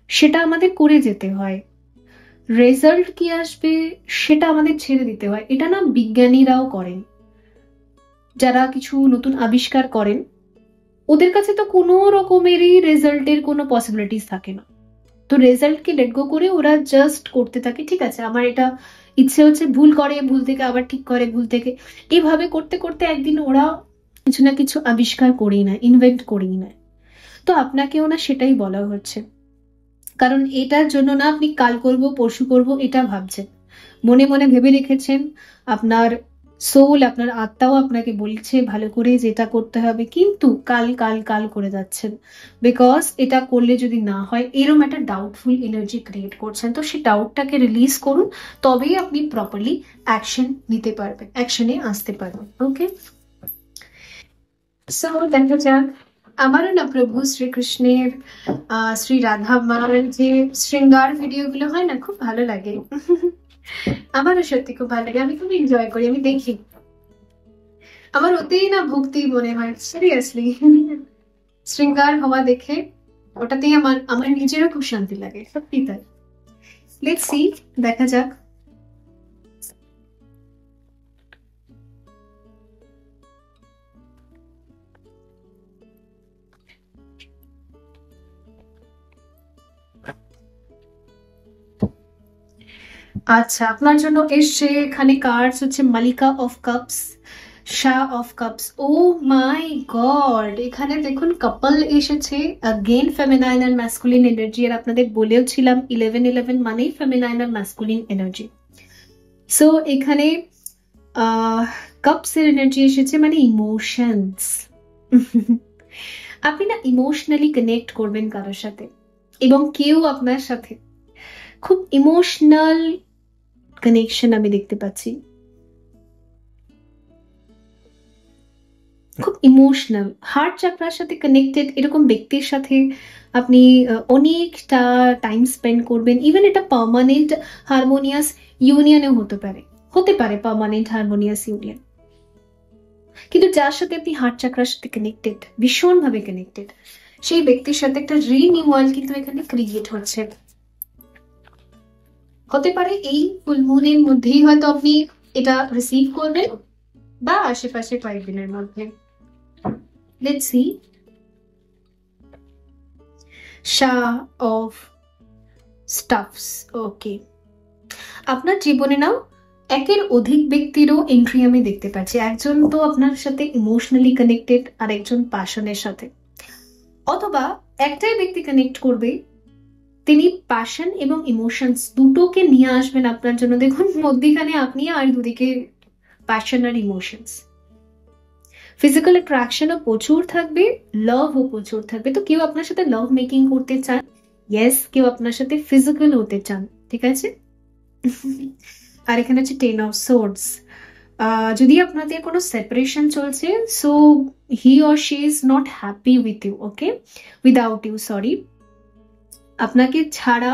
S1: সেটা আমাদের করে যেতে হয়, রেজাল্ট কি আসবে সেটা আমাদের ছেড়ে দিতে হয়। এটা না বিজ্ঞানীরাও করেন, যারা কিছু নতুন আবিষ্কার করেন ওদের কাছে তো কোনো রকমেরই রেজাল্টের কোনো পসিবিলিটিস থাকে না। তো রেজাল্টকে লেট গো করে ওরা জাস্ট করতে থাকে, ঠিক আছে আমার এটা ইচ্ছে হচ্ছে, ভুল করে, ভুল থেকে আবার ঠিক করে, ভুল থেকে, এইভাবে করতে করতে একদিন ওরা কিছু না কিছু আবিষ্কার করেই নেয়, ইনভেন্ট করেই নেয়। তো আপনাকেও না সেটাই বলা হচ্ছে, কারণ এটার জন্য না আপনি কাল করব পরশু করব এটা ভাবছেন, মনে মনে ভেবে রেখেছেন, আপনার সোল, আপনার আত্মাও আপনাকে বলছে ভালো করে যেটা করতে হবে, কিন্তু কাল কাল কাল করে যাচ্ছেন, বিকজ এটা করলে যদি না হয় এরকম একটা ডাউটফুল এনার্জি ক্রিয়েট করছেন। তো সেই ডাউটটাকে রিলিজ করুন, তবেই আপনি প্রপারলি অ্যাকশন নিতে পারবেন, অ্যাকশনে আসতে পারবেন। ওকে, সো দেখা যাক। আমারও না প্রভু শ্রীকৃষ্ণের শ্রী রাধা মায়ের যে শৃঙ্গার ভিডিওগুলো হয় না, খুব ভালো লাগে। আমারও সত্যি খুব ভালো লাগে, আমি খুব এনজয় করি, আমি দেখি, আমার ওতেই না ভক্তি মনে হয়, সিরিয়াসলি। শৃঙ্গার হওয়া দেখে ওটাতেই আমার আমার নিজেরও খুব শান্তি লাগে, সত্যি তাই। লেটস সি, দেখা যাক। আচ্ছা, আপনার জন্য এসছে এখানে কার্ডস হচ্ছে মালিকা অফ কাপস, শাহ of cups. Oh my god, এখানে দেখুন কাপল এসেছে, अगेन ফেমিনাইন আর ম্যাসকুলিন এনার্জি। আর আপনাদের বলেও ছিলাম 1111 মানেই ফেমিনাইন আর ম্যাসকুলিন এনার্জি। সো এখানে কাপস এর এনার্জি এসেছে, মানে ইমোশনস। আপনি না ইমোশনালি কানেক্ট করবেন কারোর সাথে, এবং কেউ আপনার সাথে খুব ইমোশনাল কানেকশন আমি দেখতে পাচ্ছি, খুব ইমোশনাল, হার্ট চাকরার সাথে কানেক্টেড এরকম ব্যক্তির সাথে আপনি অনেকটা টাইম স্পেন্ড করবেন। ইভেন এটা পার্মানেন্ট হারমোনিয়াস ইউনিয়নেও হতে পারে পার্মানেন্ট হারমোনিয়াস ইউনিয়ন, কিন্তু যার সাথে আপনি হার্ট চাকরার সাথে কানেক্টেড, ভীষণভাবে কানেক্টেড, সেই ব্যক্তির সাথে একটা রিনিউয়াল কিন্তু এখানে ক্রিয়েট হচ্ছে। হতে পারে এই ফুল মুনের মধ্যেই হয়তো আপনি এটা রিসিভ করবেন, বা আশেপাশে কয়েকদিনের মধ্যে। লেটস সি, শাহ অফ স্টাফস। ওকে, আপনার জীবনে না একের অধিক ব্যক্তিরও এন্ট্রি আমি দেখতে পাচ্ছি। একজন তো আপনার সাথে ইমোশনালি কানেক্টেড, আর একজন প্যাশনের সাথে, অথবা একটাই ব্যক্তি কানেক্ট করবে, তিনি প্যাশন এবং ইমোশনস দুটোকে নিয়ে আসবেন আপনার জন্য। দেখুন মধ্যিখানে আপনি, আর দুদিকে প্যাশন আর ইমোশনস। ফিজিক্যাল অ্যাট্রাকশনও প্রচুর থাকবে, লাভও প্রচুর থাকবে। তো কেউ আপনার সাথে লাভ মেকিং করতে চান, ইয়েস, কেউ আপনার সাথে ফিজিক্যাল হতে চান, ঠিক আছে। আর এখানে হচ্ছে 10 অফ সোর্ডস। যদি আপনাদের কোনো সেপারেশন চলছে, so he or she is not happy with you, okay, without you, sorry, আপনাকে ছাড়া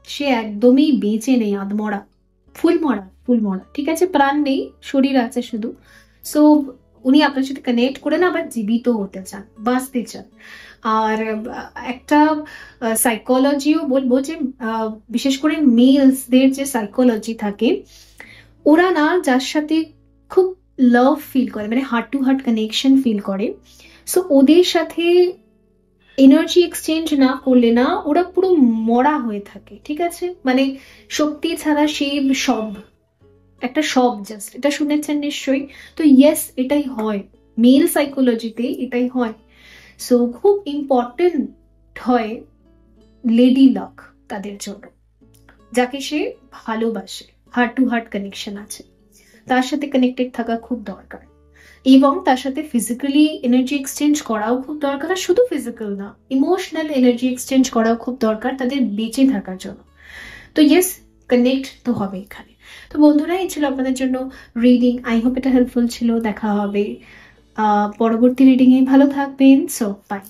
S1: সে একদমই বেঁচে নেই, আধমরা, ফুলমরা, ঠিক আছে, প্রাণ নেই, শরীর আছে শুধু। সো উনি আপনার সাথে কানেক্ট করে না আবার জীবিত হতে চান, বাঁচতে চান। আর একটা সাইকোলজিও বলবো যে বিশেষ করে মেলসদের যে সাইকোলজি থাকে, ওরা না যার সাথে খুব লাভ ফিল করে, মানে heart to heart connection feel করে, সো ওদের সাথে এনার্জি এক্সচেঞ্জ না করলে না ওরা পুরো মরা হয়ে থাকে, ঠিক আছে, মানে শক্তি ছাড়া সে সব, একটা সব জাস্ট, এটা শুনেছেন নিশ্চয়ই। তো ইয়েস, এটাই হয়, মেল সাইকোলজিতে এটাই হয়। সো খুব ইম্পর্টেন্ট হয় লেডি লাক তাদের জন্য, যাকে সে ভালোবাসে, হার্ট টু হার্ট কানেকশন আছে, তার সাথে কানেক্টেড থাকা খুব দরকার। এবং তার সাথে ফিজিক্যালি এনার্জি এক্সচেঞ্জ করাও খুব দরকার, আর শুধু ফিজিক্যাল না, ইমোশনাল এনার্জি এক্সচেঞ্জ করাও খুব দরকার তাদের বেঁচে থাকার জন্য। তো ইয়েস, কানেক্ট তো হবে এখানে। তো বন্ধুরা, এই ছিল আপনাদের জন্য রিডিং। আই হোপ এটা হেল্পফুল ছিল। দেখা হবে পরবর্তী রিডিংয়ে। ভালো থাকবেন। So by.